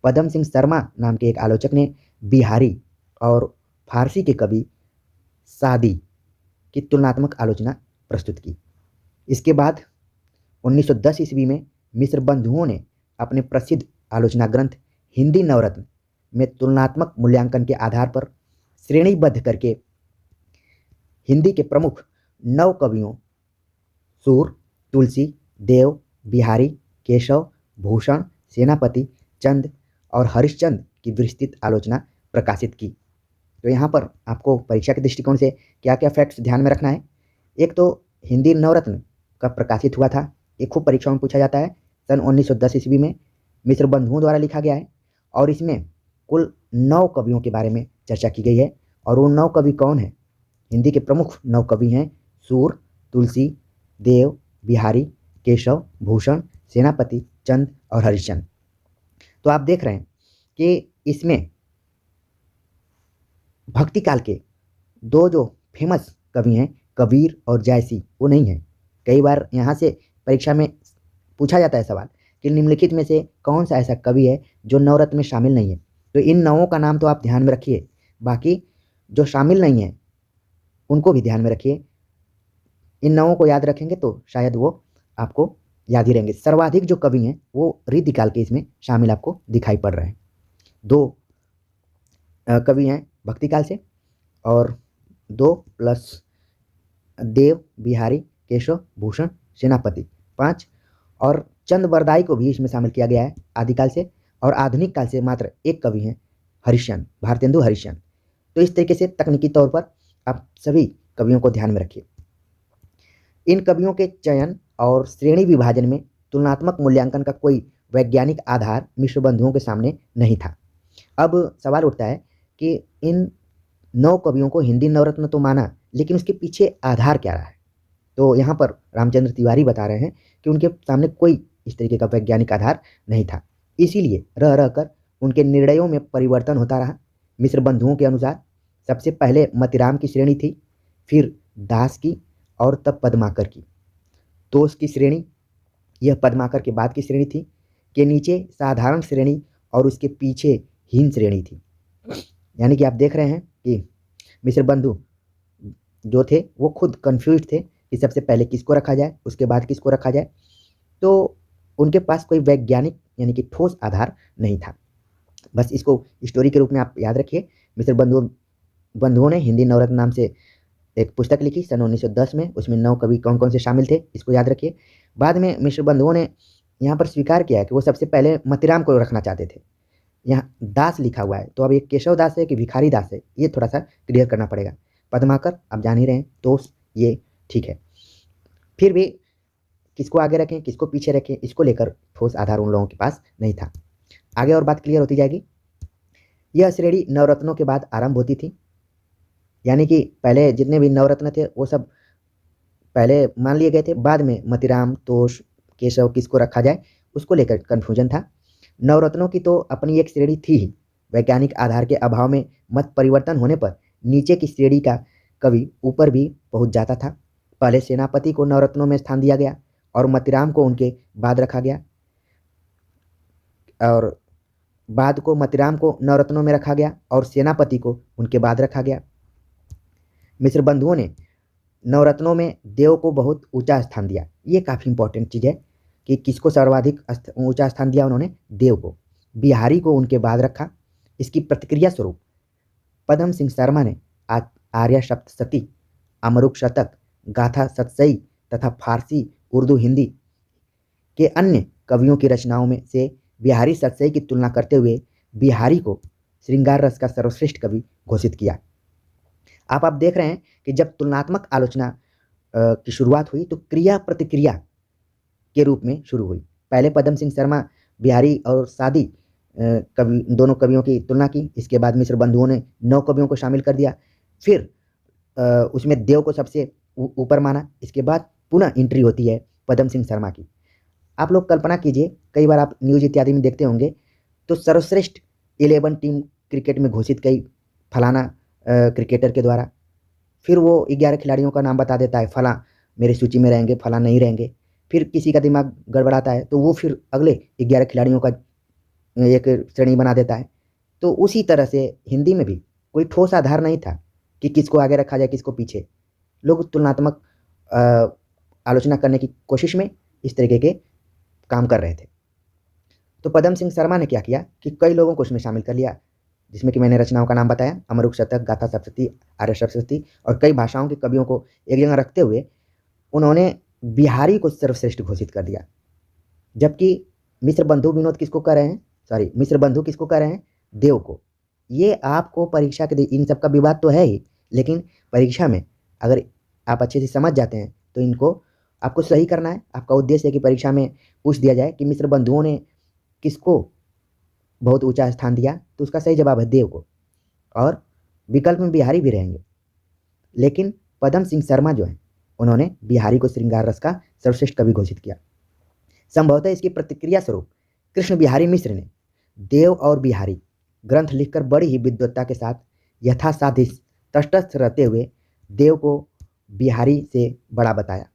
पदम सिंह शर्मा नाम के एक आलोचक ने बिहारी और फारसी के कवि सादी की तुलनात्मक आलोचना प्रस्तुत की। इसके बाद 1910 ईस्वी में मिश्र बंधुओं ने अपने प्रसिद्ध आलोचना ग्रंथ हिंदी नवरत्न में तुलनात्मक मूल्यांकन के आधार पर श्रेणीबद्ध करके हिंदी के प्रमुख 9 कवियों सूर, तुलसी, देव, बिहारी, केशव, भूषण, सेनापति, चंद और हरिश्चंद्र की विस्तृत आलोचना प्रकाशित की। तो यहाँ पर आपको परीक्षा के दृष्टिकोण से क्या क्या फैक्ट्स ध्यान में रखना है। एक तो हिंदी नवरत्न कब प्रकाशित हुआ था, ये खूब परीक्षाओं में पूछा जाता है। सन 1910 ईस्वी में मिश्र बंधुओं द्वारा लिखा गया है और इसमें कुल 9 कवियों के बारे में चर्चा की गई है। और वो 9 कवि कौन है? हिंदी के प्रमुख 9 कवि हैं सूर, तुलसी, देव, बिहारी, केशव, भूषण, सेनापति, चंद और हरिश्चंद्र। तो आप देख रहे हैं कि इसमें भक्ति काल के 2 जो फेमस कवि हैं कबीर और जायसी, वो नहीं है। कई बार यहाँ से परीक्षा में पूछा जाता है सवाल कि निम्नलिखित में से कौन सा ऐसा कवि है जो नवरत्न में शामिल नहीं है। तो इन 9 का नाम तो आप ध्यान में रखिए, बाकी जो शामिल नहीं है उनको भी ध्यान में रखिए। इन 9 को याद रखेंगे तो शायद वो आपको याद ही रहेंगे। सर्वाधिक जो कवि हैं वो रीतिकाल के इसमें शामिल आपको दिखाई पड़ रहे हैं। 2 कवि हैं भक्तिकाल से और 2 प्लस देव, बिहारी, केशव, भूषण, सेनापति 5 और चंद बरदाई को भी इसमें शामिल किया गया है आदिकाल से, और आधुनिक काल से मात्र एक कवि हैं, हरिश्चंद्र, भारतेंदु हरिश्चंद्र। तो इस तरीके से तकनीकी तौर पर आप सभी कवियों को ध्यान में रखिए। इन कवियों के चयन और श्रेणी विभाजन में तुलनात्मक मूल्यांकन का कोई वैज्ञानिक आधार मिश्र बंधुओं के सामने नहीं था। अब सवाल उठता है कि इन 9 कवियों को हिंदी नवरत्न तो माना, लेकिन उसके पीछे आधार क्या रहा है? तो यहाँ पर रामचंद्र तिवारी बता रहे हैं कि उनके सामने कोई इस तरीके का वैज्ञानिक आधार नहीं था, इसीलिए रह रह कर उनके निर्णयों में परिवर्तन होता रहा। मिश्र बंधुओं के अनुसार सबसे पहले मतिराम की श्रेणी थी, फिर दास की, और तब पद्माकर की। तोष की श्रेणी, यह पद्माकर के बाद की श्रेणी थी, के नीचे साधारण श्रेणी और उसके पीछे हीन श्रेणी थी। यानी कि आप देख रहे हैं कि मिश्र बंधु जो थे वो खुद कंफ्यूज थे कि सबसे पहले किसको रखा जाए, उसके बाद किसको रखा जाए। तो उनके पास कोई वैज्ञानिक यानी कि ठोस आधार नहीं था। बस इसको स्टोरी के रूप में आप याद रखिए। मिश्र बंधुओं ने हिंदी नवरत्न नाम से एक पुस्तक लिखी सन 1910 में, उसमें 9 कवि कौन कौन से शामिल थे इसको याद रखिए। बाद में मिश्र बंधुओं ने यहाँ पर स्वीकार किया कि वो सबसे पहले मतिराम को रखना चाहते थे। यहाँ दास लिखा हुआ है, तो अब ये केशव दास है कि भिखारी दास है, ये थोड़ा सा क्लियर करना पड़ेगा। पद्माकर आप जान ही रहे हैं, तो ये ठीक है। फिर भी किसको आगे रखें किसको पीछे रखें, इसको लेकर ठोस आधार उन लोगों के पास नहीं था। आगे और बात क्लियर होती जाएगी। यह श्रेणी नवरत्नों के बाद आरंभ होती थी, यानी कि पहले जितने भी नवरत्न थे वो सब पहले मान लिए गए थे, बाद में मतिराम, तोष, केशव किसको रखा जाए उसको लेकर कन्फ्यूजन था। नवरत्नों की तो अपनी एक श्रेणी थी ही, वैज्ञानिक आधार के अभाव में मत परिवर्तन होने पर नीचे की श्रेणी का कवि ऊपर भी पहुंच जाता था। पहले सेनापति को नवरत्नों में स्थान दिया गया और मतिराम को उनके बाद रखा गया, और बाद को मतिराम को नवरत्नों में रखा गया और सेनापति को उनके बाद रखा गया। मिश्र बंधुओं ने नवरत्नों में देव को बहुत ऊंचा स्थान दिया। ये काफ़ी इंपॉर्टेंट चीज़ है कि किसको सर्वाधिक ऊंचा स्थान दिया उन्होंने, देव को। बिहारी को उनके बाद रखा। इसकी प्रतिक्रिया स्वरूप पदम सिंह शर्मा ने आर्य सप्तशती, अमरुक शतक, गाथा सतसई तथा फारसी, उर्दू, हिंदी के अन्य कवियों की रचनाओं में से बिहारी सतसई की तुलना करते हुए बिहारी को श्रृंगार रस का सर्वश्रेष्ठ कवि घोषित किया। आप देख रहे हैं कि जब तुलनात्मक आलोचना की शुरुआत हुई तो क्रिया प्रतिक्रिया के रूप में शुरू हुई। पहले पदम सिंह शर्मा बिहारी और सादी कवि दोनों कवियों की तुलना की। इसके बाद मिश्र बंधुओं ने 9 कवियों को शामिल कर दिया, फिर उसमें देव को सबसे ऊपर माना। इसके बाद पुनः एंट्री होती है पदम सिंह शर्मा की। आप लोग कल्पना कीजिए, कई बार आप न्यूज इत्यादि में देखते होंगे तो सर्वश्रेष्ठ 11 टीम क्रिकेट में घोषित कई फलाना क्रिकेटर के द्वारा, फिर वो 11 खिलाड़ियों का नाम बता देता है, फला मेरी सूची में रहेंगे, फला नहीं रहेंगे। फिर किसी का दिमाग गड़बड़ाता है तो वो फिर अगले 11 खिलाड़ियों का एक श्रेणी बना देता है। तो उसी तरह से हिंदी में भी कोई ठोस आधार नहीं था कि किसको आगे रखा जाए किसको पीछे। लोग तुलनात्मक आलोचना करने की कोशिश में इस तरीके के काम कर रहे थे। तो पदम सिंह शर्मा ने क्या किया कि कई लोगों को उसमें शामिल कर लिया, जिसमें कि मैंने रचनाओं का नाम बताया, अमरुक शतक, गाथा सप्तशती, आर्य सप्तशती, और कई भाषाओं के कवियों को एक जगह रखते हुए उन्होंने बिहारी को सर्वश्रेष्ठ घोषित कर दिया। जबकि मिश्र बंधु विनोद किसको कह रहे हैं, मिश्र बंधु किसको कह रहे हैं, देव को। ये आपको परीक्षा के इन सब का विवाद तो है ही, लेकिन परीक्षा में अगर आप अच्छे से समझ जाते हैं तो इनको आपको सही करना है। आपका उद्देश्य है कि परीक्षा में पूछ दिया जाए कि मिश्र बंधुओं ने किसको बहुत ऊंचा स्थान दिया, तो उसका सही जवाब है देव को, और विकल्प में बिहारी भी रहेंगे। लेकिन पदम सिंह शर्मा जो हैं उन्होंने बिहारी को श्रृंगार रस का सर्वश्रेष्ठ कवि घोषित किया। संभवतः इसकी प्रतिक्रिया स्वरूप कृष्ण बिहारी मिश्र ने देव और बिहारी ग्रंथ लिखकर बड़ी ही विद्वत्ता के साथ यथासाध्य तटस्थ रहते हुए देव को बिहारी से बड़ा बताया।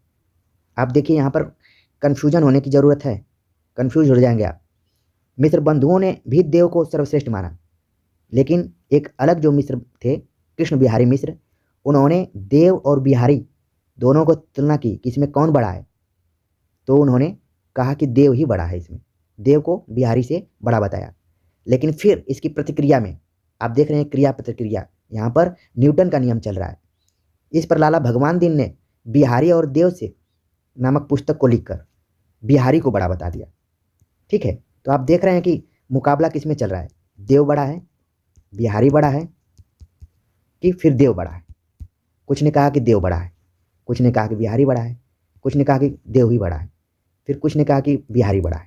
आप देखिए यहाँ पर कन्फ्यूजन होने की ज़रूरत है, कन्फ्यूज हो जाएंगे आप। मिश्र बंधुओं ने भी देव को सर्वश्रेष्ठ माना, लेकिन एक अलग जो मिश्र थे कृष्ण बिहारी मिश्र, उन्होंने देव और बिहारी दोनों को तुलना की कि इसमें कौन बड़ा है, तो उन्होंने कहा कि देव ही बड़ा है, इसमें देव को बिहारी से बड़ा बताया। लेकिन फिर इसकी प्रतिक्रिया में आप देख रहे हैं क्रिया प्रतिक्रिया, यहाँ पर न्यूटन का नियम चल रहा है। इस पर लाला भगवान दीन ने बिहारी और देव से नामक पुस्तक को लिखकर बिहारी को बड़ा बता दिया। ठीक है, तो आप देख रहे हैं कि मुकाबला किस में चल रहा है, देव बड़ा है, बिहारी बड़ा है कि फिर देव बड़ा है। कुछ ने कहा कि देव बड़ा है, कुछ ने कहा कि बिहारी बड़ा है, कुछ ने कहा कि देव ही बड़ा है, फिर कुछ ने कहा कि बिहारी बड़ा है।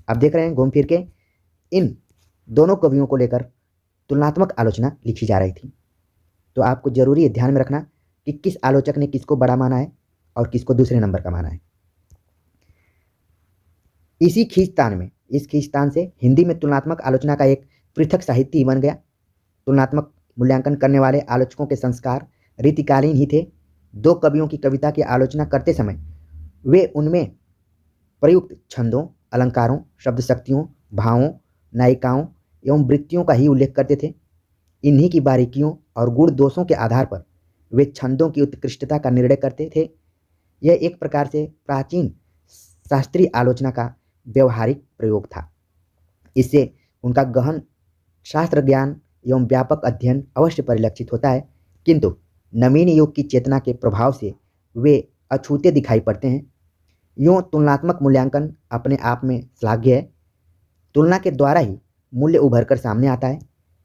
आप देख रहे हैं घूम फिर के इन दोनों कवियों को लेकर तुलनात्मक आलोचना लिखी जा रही थी। तो आपको जरूरी है ध्यान में रखना कि किस आलोचक ने किसको बड़ा माना है और किसको दूसरे नंबर का माना है। इसी खींचतान में, इस खींचतान से हिंदी में तुलनात्मक आलोचना का एक पृथक साहित्य ही बन गया। तुलनात्मक मूल्यांकन करने वाले आलोचकों के संस्कार रीतिकालीन ही थे। दो कवियों की कविता की आलोचना करते समय वे उनमें प्रयुक्त छंदों, अलंकारों, शब्द शक्तियों, भावों, नायिकाओं एवं वृत्तियों का ही उल्लेख करते थे। इन्हीं की बारीकियों और गुण दोषों के आधार पर वे छंदों की उत्कृष्टता का निर्णय करते थे। यह एक प्रकार से प्राचीन शास्त्रीय आलोचना का व्यवहारिक प्रयोग था। इससे उनका गहन शास्त्र ज्ञान एवं व्यापक अध्ययन अवश्य परिलक्षित होता है, किंतु नवीन युग की चेतना के प्रभाव से वे अछूते दिखाई पड़ते हैं। यूँ तुलनात्मक मूल्यांकन अपने आप में श्लाघ्य है। तुलना के द्वारा ही मूल्य उभर कर सामने आता है,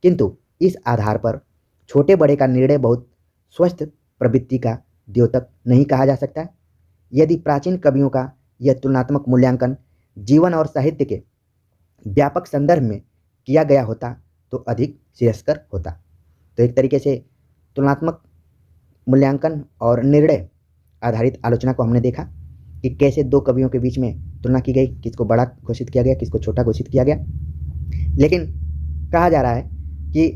किंतु इस आधार पर छोटे बड़े का निर्णय बहुत स्वस्थ प्रवृत्ति का द्योतक नहीं कहा जा सकता। यदि प्राचीन कवियों का यह तुलनात्मक मूल्यांकन जीवन और साहित्य के व्यापक संदर्भ में किया गया होता तो अधिक श्रेयस्कर होता। तो एक तरीके से तुलनात्मक मूल्यांकन और निर्णय आधारित आलोचना को हमने देखा कि कैसे दो कवियों के बीच में तुलना की गई, किसको बड़ा घोषित किया गया, किसको छोटा घोषित किया गया। लेकिन कहा जा रहा है कि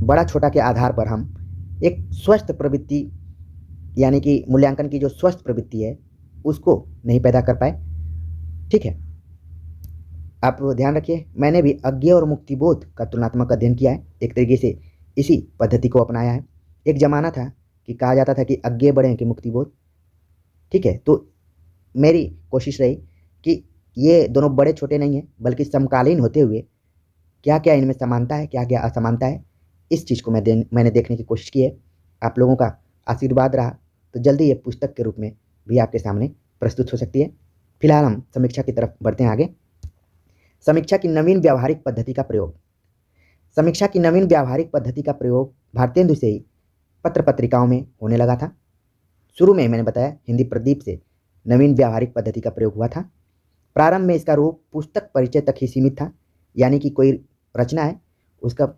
बड़ा छोटा के आधार पर हम एक स्वस्थ प्रवृत्ति यानी कि मूल्यांकन की जो स्वस्थ प्रवृत्ति है उसको नहीं पैदा कर पाए। ठीक है, आप ध्यान रखिए, मैंने भी अज्ञेय और मुक्तिबोध का तुलनात्मक अध्ययन किया है। एक तरीके से इसी पद्धति को अपनाया है। एक जमाना था कि कहा जाता था कि अज्ञेय बड़े हैं कि मुक्तिबोध। ठीक है, तो मेरी कोशिश रही कि ये दोनों बड़े छोटे नहीं हैं बल्कि समकालीन होते हुए क्या क्या इनमें समानता है, क्या क्या असमानता है, इस चीज़ को मैंने देखने की कोशिश की है। आप लोगों का आशीर्वाद रहा तो जल्दी ये पुस्तक के रूप में भी आपके सामने प्रस्तुत हो सकती है। फिलहाल हम समीक्षा की तरफ बढ़ते हैं आगे। समीक्षा की नवीन व्यावहारिक पद्धति का प्रयोग। समीक्षा की नवीन व्यावहारिक पद्धति का प्रयोग भारतेंदु से ही पत्र पत्रिकाओं में होने लगा था। शुरू में मैंने बताया हिंदी प्रदीप से नवीन व्यावहारिक पद्धति का प्रयोग हुआ था। प्रारंभ में इसका रूप पुस्तक परिचय तक ही सीमित था, यानी कि कोई रचना है उसका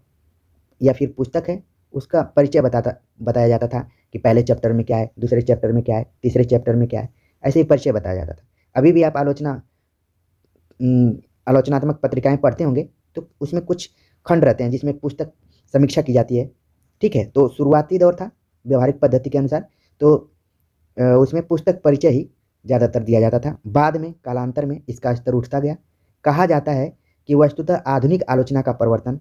या फिर पुस्तक है उसका परिचय बताया जाता था कि पहले चैप्टर में क्या है, दूसरे चैप्टर में क्या है, तीसरे चैप्टर में क्या है, ऐसे ही परिचय बताया जाता था। अभी भी आप आलोचनात्मक पत्रिकाएं पढ़ते होंगे तो उसमें कुछ खंड रहते हैं जिसमें पुस्तक समीक्षा की जाती है। ठीक है, तो शुरुआती दौर था व्यवहारिक पद्धति के अनुसार, तो उसमें पुस्तक परिचय ही ज़्यादातर दिया जाता था। बाद में कालांतर में इसका स्तर उठता गया। कहा जाता है कि वस्तुतः आधुनिक आलोचना का प्रवर्तन,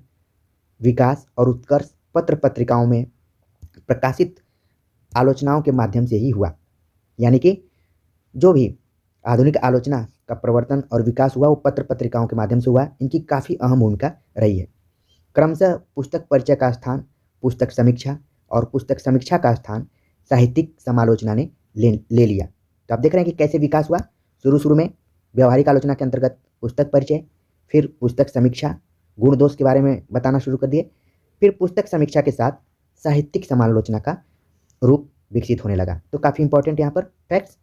विकास और उत्कर्ष पत्र पत्रिकाओं में प्रकाशित आलोचनाओं के माध्यम से ही हुआ। यानी कि जो भी आधुनिक आलोचना का प्रवर्तन और विकास हुआ वो पत्र पत्रिकाओं के माध्यम से हुआ। इनकी काफ़ी अहम भूमिका रही है। क्रमशः पुस्तक परिचय का स्थान पुस्तक समीक्षा और पुस्तक समीक्षा का स्थान साहित्यिक समालोचना ने ले लिया। तो आप देख रहे हैं कि कैसे विकास हुआ। शुरू में व्यवहारिक आलोचना के अंतर्गत पुस्तक परिचय, फिर पुस्तक समीक्षा, गुण दोष के बारे में बताना शुरू कर दिए, फिर पुस्तक समीक्षा के साथ साहित्यिक समालोचना का रूप विकसित होने लगा। तो काफ़ी इंपॉर्टेंट यहाँ पर फैक्ट्स।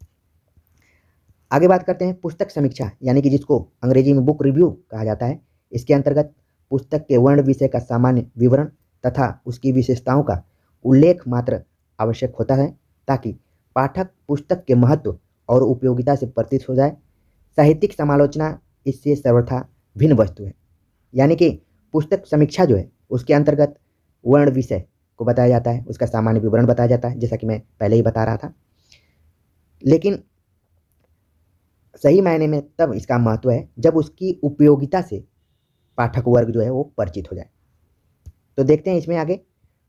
आगे बात करते हैं पुस्तक समीक्षा, यानी कि जिसको अंग्रेजी में बुक रिव्यू कहा जाता है। इसके अंतर्गत पुस्तक के वर्ण विषय का सामान्य विवरण तथा उसकी विशेषताओं का उल्लेख मात्र आवश्यक होता है ताकि पाठक पुस्तक के महत्व और उपयोगिता से परिचित हो जाए। साहित्यिक समालोचना इससे सर्वथा भिन्न वस्तु है। यानी कि पुस्तक समीक्षा जो है उसके अंतर्गत वर्ण विषय को बताया जाता है, उसका सामान्य विवरण बताया जाता है, जैसा कि मैं पहले ही बता रहा था। लेकिन सही मायने में तब इसका महत्व है जब उसकी उपयोगिता से पाठक वर्ग जो है वो परिचित हो जाए। तो देखते हैं इसमें आगे।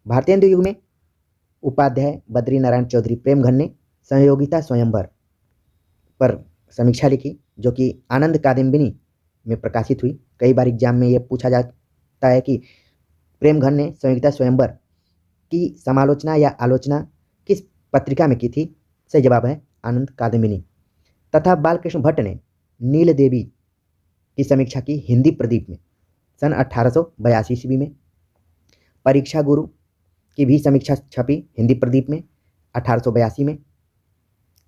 भारतेंदु युग में उपाध्याय बद्री नारायण चौधरी प्रेमघन ने संयोगिता स्वयंवर पर समीक्षा लिखी, जो कि आनंद कादम्बिनी में प्रकाशित हुई। कई बार एग्जाम में ये पूछा जाता है कि प्रेमघन ने संयोगिता स्वयंवर की समालोचना या आलोचना किस पत्रिका में की थी। सही जवाब है आनंद कादम्बिनी। तथा बालकृष्ण भट्ट ने नील देवी की समीक्षा की हिंदी प्रदीप में सन 1882 ईस्वी में। परीक्षा गुरु की भी समीक्षा छपी हिंदी प्रदीप में 1882 में।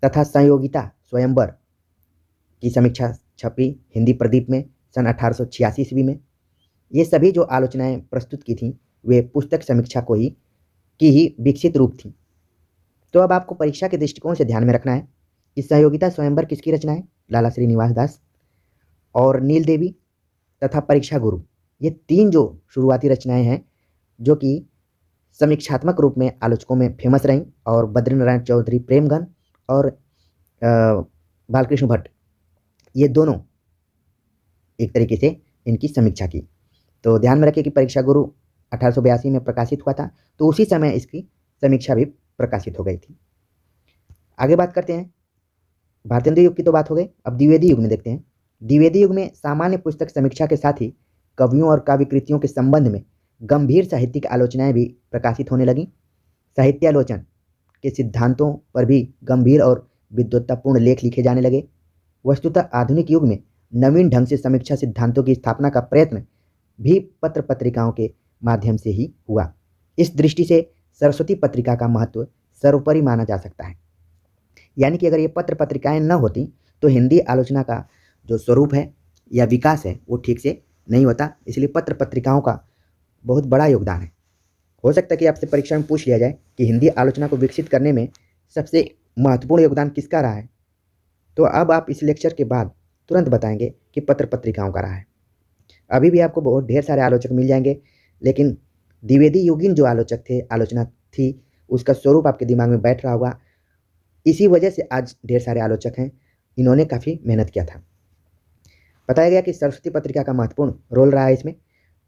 तथा संयोगिता स्वयंवर की समीक्षा छपी हिंदी प्रदीप में सन 1886 ईस्वी में। ये सभी जो आलोचनाएं प्रस्तुत की थी वे पुस्तक समीक्षा को ही विकसित रूप थी। तो अब आपको परीक्षा के दृष्टिकोण से ध्यान में रखना है कि संयोगिता स्वयंवर किसकी रचना है? लाला श्रीनिवास दास। और नील देवी तथा परीक्षा गुरु, ये तीन जो शुरुआती रचनाएं हैं जो कि समीक्षात्मक रूप में आलोचकों में फेमस रहीं, और बद्रीनारायण चौधरी प्रेमगन और बालकृष्ण भट्ट, ये दोनों एक तरीके से इनकी समीक्षा की। तो ध्यान में रखिए कि परीक्षा गुरु 1882 में प्रकाशित हुआ था, तो उसी समय इसकी समीक्षा भी प्रकाशित हो गई थी। आगे बात करते हैं, भारतेंदु युग की तो बात हो गई, अब द्विवेदी युग में देखते हैं। द्विवेदी युग में सामान्य पुस्तक समीक्षा के साथ ही कवियों और काव्यकृतियों के संबंध में गंभीर साहित्यिक आलोचनाएं भी प्रकाशित होने लगीं। साहित्यालोचन के सिद्धांतों पर भी गंभीर और विद्वत्तापूर्ण लेख लिखे जाने लगे। वस्तुतः आधुनिक युग में नवीन ढंग से समीक्षा सिद्धांतों की स्थापना का प्रयत्न भी पत्र पत्रिकाओं के माध्यम से ही हुआ। इस दृष्टि से सरस्वती पत्रिका का महत्व सर्वोपरि माना जा सकता है। यानी कि अगर ये पत्र पत्रिकाएं न होती तो हिंदी आलोचना का जो स्वरूप है या विकास है वो ठीक से नहीं होता। इसलिए पत्र पत्रिकाओं का बहुत बड़ा योगदान है। हो सकता है कि आपसे परीक्षा में पूछ लिया जाए कि हिंदी आलोचना को विकसित करने में सबसे महत्वपूर्ण योगदान किसका रहा है, तो अब आप इस लेक्चर के बाद तुरंत बताएंगे कि पत्र पत्रिकाओं का रहा है। अभी भी आपको बहुत ढेर सारे आलोचक मिल जाएंगे, लेकिन द्विवेदी युगीन जो आलोचक थे, आलोचना थी, उसका स्वरूप आपके दिमाग में बैठ रहा होगा। इसी वजह से आज ढेर सारे आलोचक हैं, इन्होंने काफ़ी मेहनत किया था। बताया गया कि सरस्वती पत्रिका का महत्वपूर्ण रोल रहा है इसमें।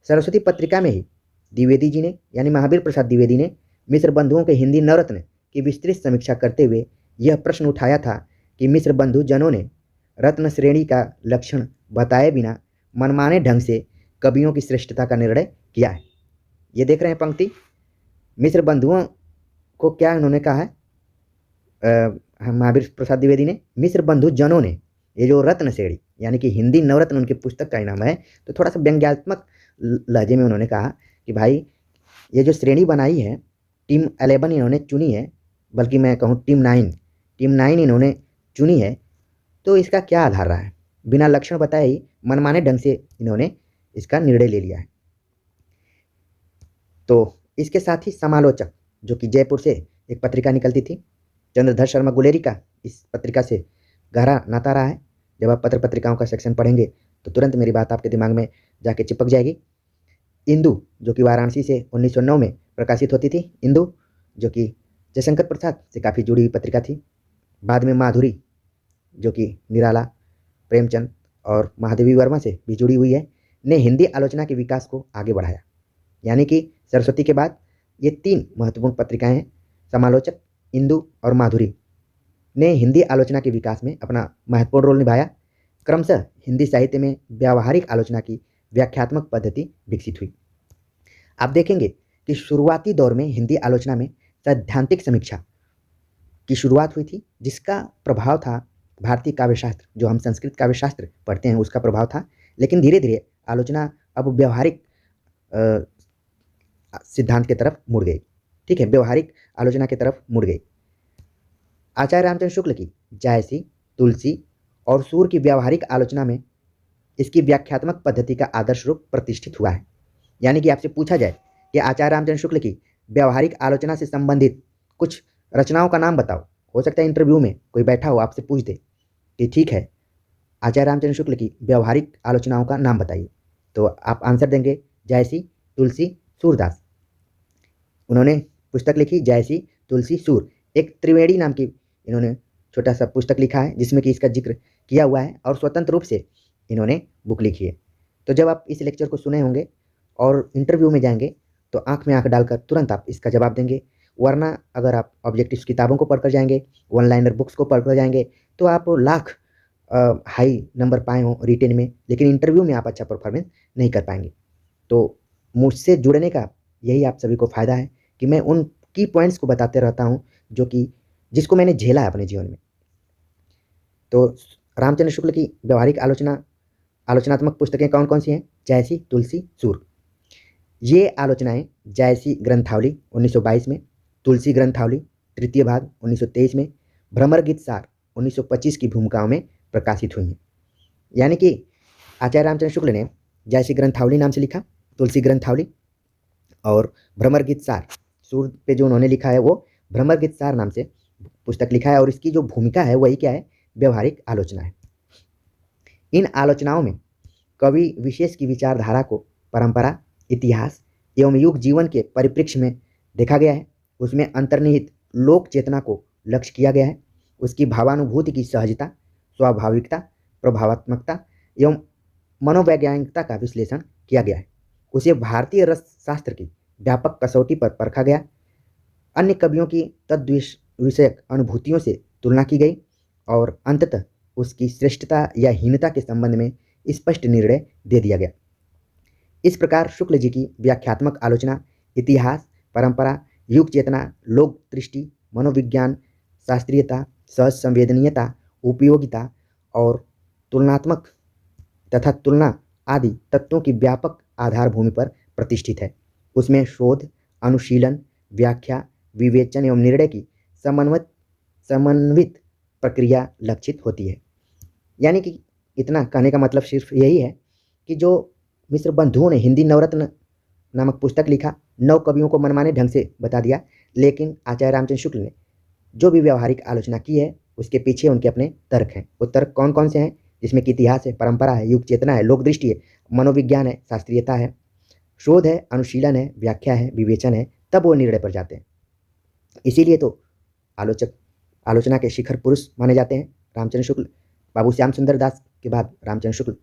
सरस्वती पत्रिका में ही द्विवेदी जी ने, यानी महावीर प्रसाद द्विवेदी ने, मिश्र बंधुओं के हिंदी नवरत्न की विस्तृत समीक्षा करते हुए यह प्रश्न उठाया था कि मिश्र बंधु जनों ने रत्न श्रेणी का लक्षण बताए बिना मनमाने ढंग से कवियों की श्रेष्ठता का निर्णय किया है। ये देख रहे हैं पंक्ति, मिश्र बंधुओं को क्या उन्होंने कहा है? महावीर प्रसाद द्विवेदी ने, मिश्र बंधु जनों ने, ये जो रत्न श्रेणी यानी कि हिंदी नवरत्न उनकी पुस्तक का नाम है, तो थोड़ा सा व्यंग्यात्मक लहजे में उन्होंने कहा कि भाई ये जो श्रेणी बनाई है, टीम 11 इन्होंने चुनी है, बल्कि मैं कहूँ टीम 9 इन्होंने चुनी है, तो इसका क्या आधार रहा है? बिना लक्षण बताए ही मनमाने ढंग से इन्होंने इसका निर्णय ले लिया है। तो इसके साथ ही समालोचक, जो कि जयपुर से एक पत्रिका निकलती थी, चंद्रधर शर्मा गुलेरी का इस पत्रिका से गहरा नाता रहा है। जब आप पत्र पत्रिकाओं का सेक्शन पढ़ेंगे तो तुरंत मेरी बात आपके दिमाग में जाके चिपक जाएगी। इंदु, जो कि वाराणसी से 1909 में प्रकाशित होती थी, इंदु जो कि जयशंकर प्रसाद से काफ़ी जुड़ी हुई पत्रिका थी। बाद में माधुरी, जो कि निराला, प्रेमचंद और महादेवी वर्मा से भी जुड़ी हुई है, ने हिंदी आलोचना के विकास को आगे बढ़ाया। यानी कि सरस्वती के बाद ये तीन महत्वपूर्ण पत्रिकाएं हैं, समालोचक, इंदु और माधुरी, ने हिंदी आलोचना के विकास में अपना महत्वपूर्ण रोल निभाया। क्रमशः हिंदी साहित्य में व्यावहारिक आलोचना की व्याख्यात्मक पद्धति विकसित हुई। आप देखेंगे कि शुरुआती दौर में हिंदी आलोचना में सैद्धांतिक समीक्षा की शुरुआत हुई थी, जिसका प्रभाव था भारतीय काव्यशास्त्र, जो हम संस्कृत काव्यशास्त्र पढ़ते हैं उसका प्रभाव था। लेकिन धीरे धीरे आलोचना अब व्यवहारिक सिद्धांत की तरफ मुड़ गई। ठीक है, व्यवहारिक आलोचना की तरफ मुड़ गई। आचार्य रामचंद्र शुक्ल की जायसी, तुलसी और सूर की व्यावहारिक आलोचना में इसकी व्याख्यात्मक पद्धति का आदर्श रूप प्रतिष्ठित हुआ है। यानी कि आपसे पूछा जाए कि आचार्य रामचंद्र शुक्ल की व्यावहारिक आलोचना से संबंधित कुछ रचनाओं का नाम बताओ, हो सकता है इंटरव्यू में कोई बैठा हो आपसे पूछ दे कि ठीक है, आचार्य रामचंद्र शुक्ल की व्यावहारिक आलोचनाओं का नाम बताइए, तो आप आंसर देंगे जायसी, तुलसी, सूरदास। उन्होंने पुस्तक लिखी जायसी, तुलसी, सूर, एक त्रिवेणी नाम की इन्होंने छोटा सा पुस्तक लिखा है जिसमें कि इसका जिक्र किया हुआ है, और स्वतंत्र रूप से इन्होंने बुक लिखी है। तो जब आप इस लेक्चर को सुने होंगे और इंटरव्यू में जाएंगे तो आंख में आंख डालकर तुरंत आप इसका जवाब देंगे। वरना अगर आप ऑब्जेक्टिव्स किताबों को पढ़कर जाएंगे, वन लाइनर बुक्स को पढ़कर जाएंगे, तो आप लाख हाई नंबर पाए हों रिटेन में, लेकिन इंटरव्यू में आप अच्छा परफॉर्मेंस नहीं कर पाएंगे। तो मुझसे जुड़ने का यही आप सभी को फ़ायदा है कि मैं उन की पॉइंट्स को बताते रहता हूँ जो कि जिसको मैंने झेला है अपने जीवन में। तो रामचंद्र शुक्ल की व्यवहारिक आलोचनात्मक पुस्तकें कौन कौन सी हैं? जैसी, तुलसी, सूर। ये आलोचनाएं जैसी ग्रंथावली 1922 में, तुलसी ग्रंथावली तृतीय भाग 1923 में, भ्रमर गीत सार 1925 की भूमिकाओं में प्रकाशित हुई हैं। यानी कि आचार्य रामचंद्र शुक्ल ने जैसी ग्रंथावली नाम से लिखा, तुलसी ग्रंथावली, और भ्रमर गीत सार, सूर पे जो उन्होंने लिखा है वो भ्रमर गीत सार नाम से पुस्तक लिखा है, और इसकी जो भूमिका है वही क्या है? व्यवहारिक आलोचना है। इन आलोचनाओं में कवि विशेष की विचारधारा को परंपरा, इतिहास एवं युग जीवन के परिप्रेक्ष्य में देखा गया है। उसमें अंतर्निहित लोक चेतना को लक्ष्य किया गया है। उसकी भावानुभूति की सहजता, स्वाभाविकता, प्रभावात्मकता एवं मनोवैज्ञानिकता का विश्लेषण किया गया है। उसे भारतीय रस शास्त्र की व्यापक कसौटी पर परखा गया। अन्य कवियों की तद्विषयक अनुभूतियों से तुलना की गई और अंततः उसकी श्रेष्ठता या हीनता के संबंध में स्पष्ट निर्णय दे दिया गया। इस प्रकार शुक्ल जी की व्याख्यात्मक आलोचना इतिहास, परंपरा, युग चेतना, लोक दृष्टि, मनोविज्ञान, शास्त्रीयता, सहज संवेदनीयता, उपयोगिता और तुलनात्मक तथा तुलना आदि तत्वों की व्यापक आधारभूमि पर प्रतिष्ठित है। उसमें शोध, अनुशीलन, व्याख्या, विवेचन एवं निर्णय की समन्वित प्रक्रिया लक्षित होती है। यानी कि इतना कहने का मतलब सिर्फ यही है कि जो मिश्र बंधुओं ने हिंदी नवरत्न नामक पुस्तक लिखा, 9 कवियों को मनमाने ढंग से बता दिया, लेकिन आचार्य रामचंद्र शुक्ल ने जो भी व्यवहारिक आलोचना की है उसके पीछे उनके अपने तर्क हैं। वो तर्क कौन कौन से हैं? जिसमें कि इतिहास है, परंपरा है, युग चेतना है, लोक दृष्टि है, मनोविज्ञान है, शास्त्रीयता है, शोध है, अनुशीलन है, व्याख्या है, विवेचन है, तब वो निर्णय पर जाते हैं। इसीलिए तो आलोचना के शिखर पुरुष माने जाते हैं रामचंद्र शुक्ल। बाबू श्याम सुंदर दास के बाद रामचंद्र शुक्ल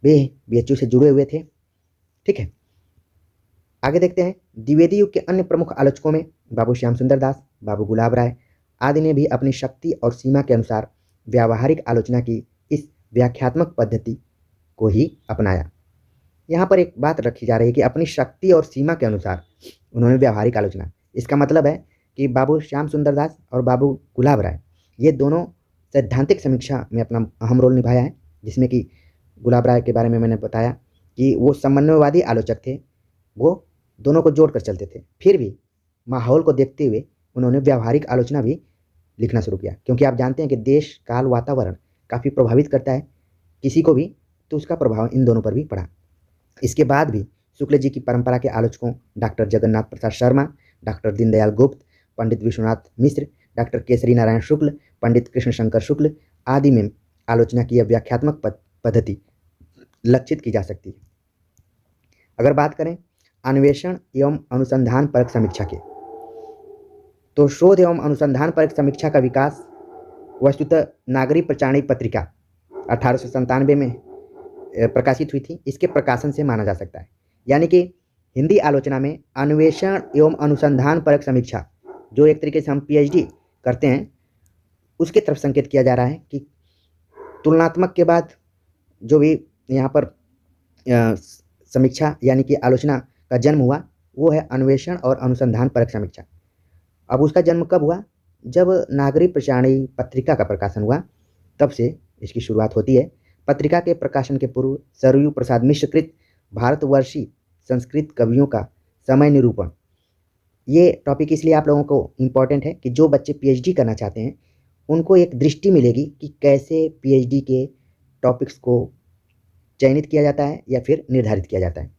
वे बीएचयू से जुड़े हुए थे। ठीक है, आगे देखते हैं। द्विवेदी युग के अन्य प्रमुख आलोचकों में बाबू श्याम सुंदर दास, बाबू गुलाब राय आदि ने भी अपनी शक्ति और सीमा के अनुसार व्यावहारिक आलोचना की इस व्याख्यात्मक पद्धति को ही अपनाया। यहाँ पर एक बात रखी जा रही है कि अपनी शक्ति और सीमा के अनुसार उन्होंने व्यावहारिक आलोचना। इसका मतलब है कि बाबू श्याम सुंदर दास और बाबू गुलाब राय ये दोनों सैद्धांतिक समीक्षा में अपना अहम रोल निभाया है, जिसमें कि गुलाब राय के बारे में मैंने बताया कि वो समन्वयवादी आलोचक थे, वो दोनों को जोड़कर चलते थे। फिर भी माहौल को देखते हुए उन्होंने व्यावहारिक आलोचना भी लिखना शुरू किया, क्योंकि आप जानते हैं कि देश, काल, वातावरण काफ़ी प्रभावित करता है किसी को भी, तो उसका प्रभाव इन दोनों पर भी पड़ा। इसके बाद भी शुक्ल जी की परंपरा के आलोचकों डॉक्टर जगन्नाथ प्रसाद शर्मा, डॉक्टर दीनदयाल गुप्त, पंडित विश्वनाथ मिश्र, डॉक्टर केसरी नारायण शुक्ल, पंडित कृष्ण शंकर शुक्ल आदि में आलोचना की यह व्याख्यात्मक पद्धति लक्षित की जा सकती है। अगर बात करें अन्वेषण एवं अनुसंधान परक समीक्षा के, तो शोध एवं अनुसंधान परक समीक्षा का विकास वस्तुतः नागरी प्रचारणी पत्रिका 1897 में प्रकाशित हुई थी, इसके प्रकाशन से माना जा सकता है। यानी कि हिंदी आलोचना में अन्वेषण एवं अनुसंधान परक समीक्षा, जो एक तरीके से हम पीएचडी करते हैं, उसके तरफ संकेत किया जा रहा है कि तुलनात्मक के बाद जो भी यहाँ पर समीक्षा यानी कि आलोचना का जन्म हुआ वो है अन्वेषण और अनुसंधान परक समीक्षा। अब उसका जन्म कब हुआ? जब नागरी प्रचारणी पत्रिका का प्रकाशन हुआ, तब से इसकी शुरुआत होती है। पत्रिका के प्रकाशन के पूर्व सरयू प्रसाद मिश्र कृत भारतवर्षीय संस्कृत कवियों का समय निरूपण, ये टॉपिक इसलिए आप लोगों को इम्पॉर्टेंट है कि जो बच्चे पीएचडी करना चाहते हैं उनको एक दृष्टि मिलेगी कि कैसे पीएचडी के टॉपिक्स को चयनित किया जाता है या फिर निर्धारित किया जाता है।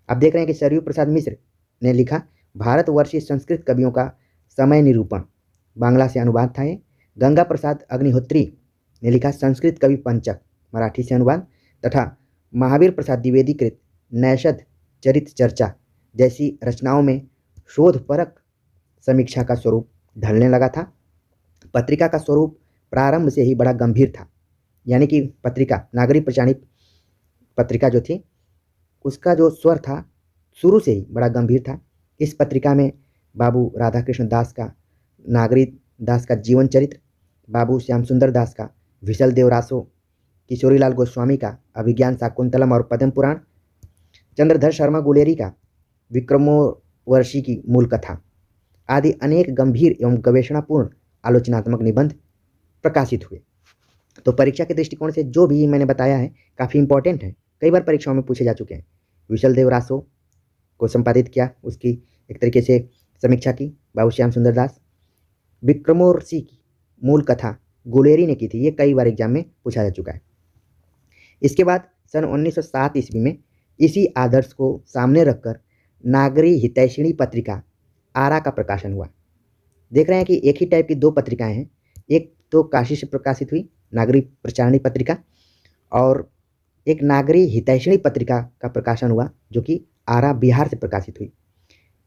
आप देख रहे हैं कि सरयू प्रसाद मिश्र ने लिखा भारतवर्षीय संस्कृत कवियों का समय निरूपण, बांग्ला से अनुवाद था ये। गंगा प्रसाद अग्निहोत्री ने लिखा संस्कृत कवि पंचक, मराठी से अनुवाद, तथा महावीर प्रसाद द्विवेदी कृत नैषध चरित चर्चा जैसी रचनाओं में शोध परक समीक्षा का स्वरूप ढलने लगा था। पत्रिका का स्वरूप प्रारंभ से ही बड़ा गंभीर था, यानी कि पत्रिका नागरी प्रचारणी पत्रिका जो थी उसका जो स्वर था शुरू से ही बड़ा गंभीर था। इस पत्रिका में बाबू राधाकृष्ण दास का नागरी दास का जीवन चरित्र, बाबू श्याम सुंदर दास का विशल देव रासो, किशोरीलाल गोस्वामी का अभिज्ञान शाकुंतलम और पद्म पुराण, चंद्रधर शर्मा गुलेरी का विक्रमोर्वशी की मूल कथा आदि अनेक गंभीर एवं गवेषणापूर्ण आलोचनात्मक निबंध प्रकाशित हुए। तो परीक्षा के दृष्टिकोण से जो भी मैंने बताया है काफ़ी इंपॉर्टेंट है, कई बार परीक्षाओं में पूछे जा चुके हैं। विशल देव रासो को संपादित किया, उसकी एक तरीके से समीक्षा की बाबू श्याम सुंदर दास। विक्रमोर्वशी की मूल कथा गुलेरी ने की थी, ये कई बार एग्जाम में पूछा जा चुका है। इसके बाद सन 1907 ईस्वी में इसी आदर्श को सामने रखकर नागरी हितैषिणी पत्रिका आरा का प्रकाशन हुआ। देख रहे हैं कि एक ही टाइप की दो पत्रिकाएं हैं, एक तो काशी से प्रकाशित हुई नागरी प्रचारणी पत्रिका, और एक नागरी हितैषिणी पत्रिका का प्रकाशन हुआ जो कि आरा बिहार से प्रकाशित हुई।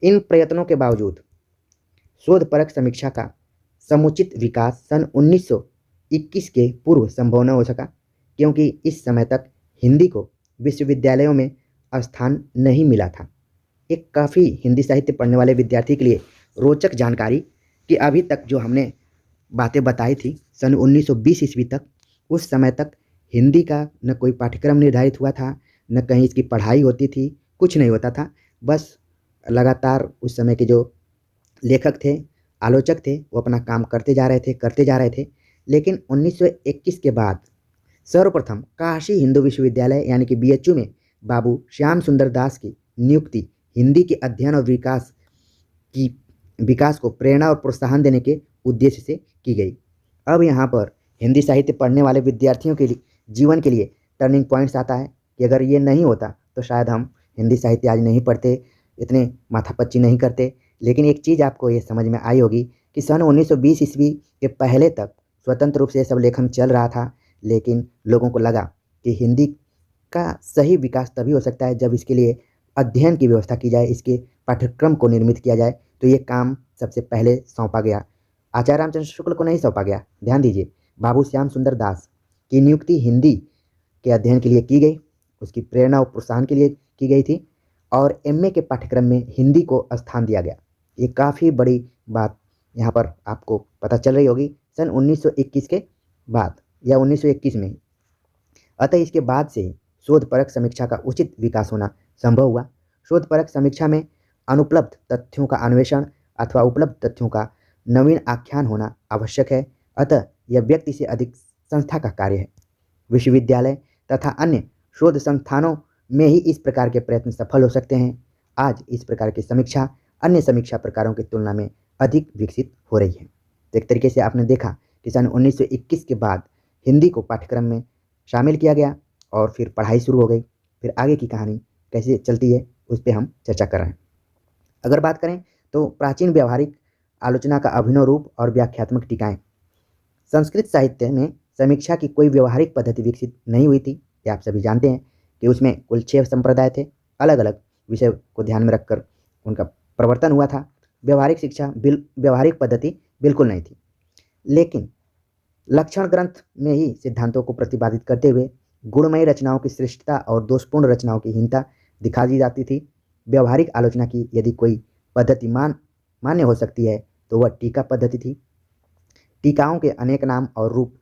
इन प्रयत्नों के बावजूद शोधपरक समीक्षा का समुचित विकास सन 1921 के पूर्व संभव न हो सका, क्योंकि इस समय तक हिंदी को विश्वविद्यालयों में स्थान नहीं मिला था। एक काफ़ी हिंदी साहित्य पढ़ने वाले विद्यार्थी के लिए रोचक जानकारी कि अभी तक जो हमने बातें बताई थी सन 1920 ईस्वी तक, उस समय तक हिंदी का न कोई पाठ्यक्रम निर्धारित हुआ था, न कहीं इसकी पढ़ाई होती थी, कुछ नहीं होता था। बस लगातार उस समय के जो लेखक थे, आलोचक थे, वो अपना काम करते जा रहे थे। लेकिन 1921 के बाद सर्वप्रथम काशी हिंदू विश्वविद्यालय यानी कि BHU में बाबू श्याम सुंदर दास की नियुक्ति हिंदी के अध्ययन और विकास को प्रेरणा और प्रोत्साहन देने के उद्देश्य से की गई। अब यहाँ पर हिंदी साहित्य पढ़ने वाले विद्यार्थियों के लिए जीवन के लिए टर्निंग पॉइंट्स आता है कि अगर ये नहीं होता तो शायद हम हिंदी साहित्य आज नहीं पढ़ते, इतने माथापच्ची नहीं करते। लेकिन एक चीज़ आपको ये समझ में आई होगी कि सन 1920 ईस्वी के पहले तक स्वतंत्र रूप से सब लेखन चल रहा था, लेकिन लोगों को लगा कि हिंदी का सही विकास तभी हो सकता है जब इसके लिए अध्ययन की व्यवस्था की जाए, इसके पाठ्यक्रम को निर्मित किया जाए। तो ये काम सबसे पहले सौंपा गया, आचार्य रामचंद्र शुक्ल को नहीं सौंपा गया। ध्यान दीजिए, बाबू श्याम सुंदर दास की नियुक्ति हिंदी के अध्ययन के लिए की गई, उसकी प्रेरणा और प्रोत्साहन के लिए की गई थी, और MA के पाठ्यक्रम में हिंदी को स्थान दिया गया। ये काफ़ी बड़ी बात यहाँ पर आपको पता चल रही होगी सन 1921 के बाद या 1921 में ही। अतः इसके बाद से ही शोधपरक समीक्षा का उचित विकास होना संभव हुआ। शोधपरक समीक्षा में अनुपलब्ध तथ्यों का अन्वेषण अथवा उपलब्ध तथ्यों का नवीन आख्यान होना आवश्यक है। अतः यह व्यक्ति से अधिक संस्था का कार्य है। विश्वविद्यालय तथा अन्य शोध संस्थानों में ही इस प्रकार के प्रयत्न सफल हो सकते हैं। आज इस प्रकार की समीक्षा अन्य समीक्षा प्रकारों की तुलना में अधिक विकसित हो रही है। तो एक तरीके से आपने देखा कि सन 1921 के बाद हिंदी को पाठ्यक्रम में शामिल किया गया और फिर पढ़ाई शुरू हो गई। फिर आगे की कहानी कैसे चलती है उस पर हम चर्चा कर रहे हैं। अगर बात करें तो प्राचीन व्यवहारिक आलोचना का अभिनव रूप और व्याख्यात्मक टीकाएं। संस्कृत साहित्य में समीक्षा की कोई व्यवहारिक पद्धति विकसित नहीं हुई थी। ये आप सभी जानते हैं कि उसमें कुल 6 संप्रदाय थे, अलग अलग विषय को ध्यान में रखकर उनका प्रवर्तन हुआ था। व्यवहारिक पद्धति बिल्कुल नहीं थी। लेकिन लक्षण ग्रंथ में ही सिद्धांतों को प्रतिपादित करते हुए गुणमयी रचनाओं की श्रेष्ठता और दोषपूर्ण रचनाओं की हीनता दिखा दी जाती थी। व्यवहारिक आलोचना की यदि कोई पद्धति मान्य हो सकती है तो वह टीका पद्धति थी। टीकाओं के अनेक नाम और रूप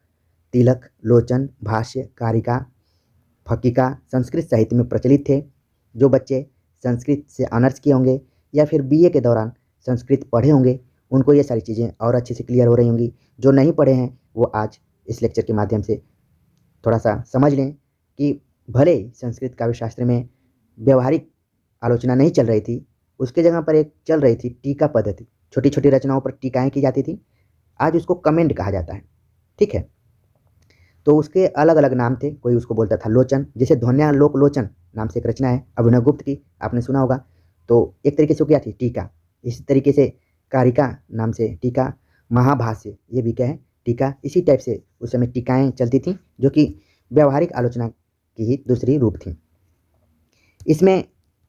तिलक, लोचन, भाष्य, कारिका, फकीका संस्कृत साहित्य में प्रचलित थे। जो बच्चे संस्कृत से ऑनर्स किए होंगे या फिर BA के दौरान संस्कृत पढ़े होंगे उनको ये सारी चीज़ें और अच्छे से क्लियर हो रही होंगी। जो नहीं पढ़े हैं वो आज इस लेक्चर के माध्यम से थोड़ा सा समझ लें कि भले ही संस्कृत काव्य शास्त्र में व्यवहारिक आलोचना नहीं चल रही थी, उसके जगह पर एक चल रही थी टीका पद्धति। छोटी छोटी रचनाओं पर टीकाएँ की जाती थी। आज उसको कमेंट कहा जाता है, ठीक है। तो उसके अलग अलग नाम थे। कोई उसको बोलता था लोचन, जैसे ध्वन्यालोक लोचन नाम से एक रचना है अभिनव गुप्त की, आपने सुना होगा। तो एक तरीके से क्या थी टीका। इसी तरीके से कारिका नाम से टीका, महाभाष्य ये भी क्या है टीका। इसी टाइप से उस समय टीकाएँ चलती थीं जो कि व्यवहारिक आलोचना की ही दूसरी रूप थी। इसमें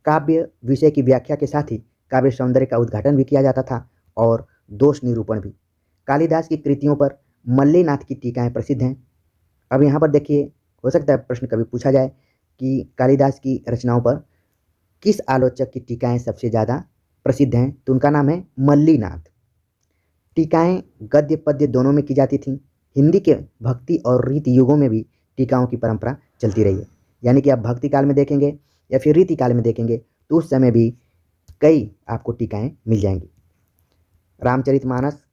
काव्य विषय की व्याख्या के साथ ही काव्य सौंदर्य का उद्घाटन भी किया जाता था और दोष निरूपण भी। कालिदास की कृतियों पर मल्लीनाथ की टीकाएँ प्रसिद्ध हैं। अब यहाँ पर देखिए, हो सकता है प्रश्न कभी पूछा जाए कि कालिदास की रचनाओं पर किस आलोचक की टीकाएँ सबसे ज़्यादा प्रसिद्ध हैं, तो उनका नाम है मल्लीनाथ। टीकाएँ गद्य पद्य दोनों में की जाती थीं। हिंदी के भक्ति और रीति युगों में भी टीकाओं की परंपरा चलती रही है। यानी कि आप भक्ति काल में देखेंगे या फिर रीति काल में देखेंगे तो उस समय भी कई आपको टीकाएँ मिल जाएंगी। रामचरितमानस,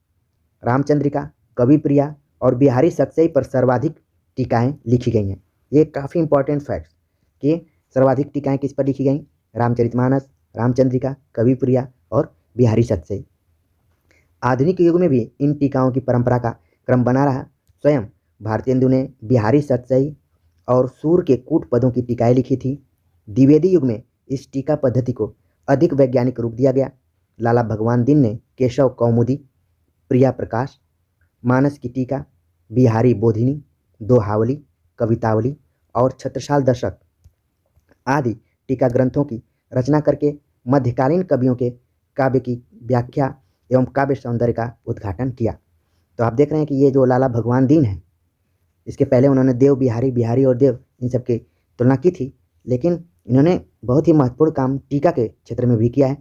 रामचंद्रिका, कवि प्रिया और बिहारी सतसई पर सर्वाधिक टीकाएँ लिखी गई हैं। ये काफ़ी इंपॉर्टेंट फैक्ट्स कि सर्वाधिक टीकाएँ किस पर लिखी गईं? रामचरितमानस, रामचंद्रिका, कविप्रिया और बिहारी सतसई। आधुनिक युग में भी इन टीकाओं की परंपरा का क्रम बना रहा। स्वयं भारतेंदु ने बिहारी सतसई और सूर के कूट पदों की टीकाएँ लिखी थी। द्विवेदी युग में इस टीका पद्धति को अधिक वैज्ञानिक रूप दिया गया। लाला भगवान दीन ने केशव कौमुदी, प्रिया प्रकाश, मानस की टीका, बिहारी बोधिनी, दोहावली, कवितावली और छत्रसाल दशक आदि टीका ग्रंथों की रचना करके मध्यकालीन कवियों के काव्य की व्याख्या एवं काव्य सौंदर्य का उद्घाटन किया। तो आप देख रहे हैं कि ये जो लाला भगवान दीन है, इसके पहले उन्होंने देव, बिहारी, बिहारी और देव इन सब की तुलना की थी, लेकिन इन्होंने बहुत ही महत्वपूर्ण काम टीका के क्षेत्र में भी किया है।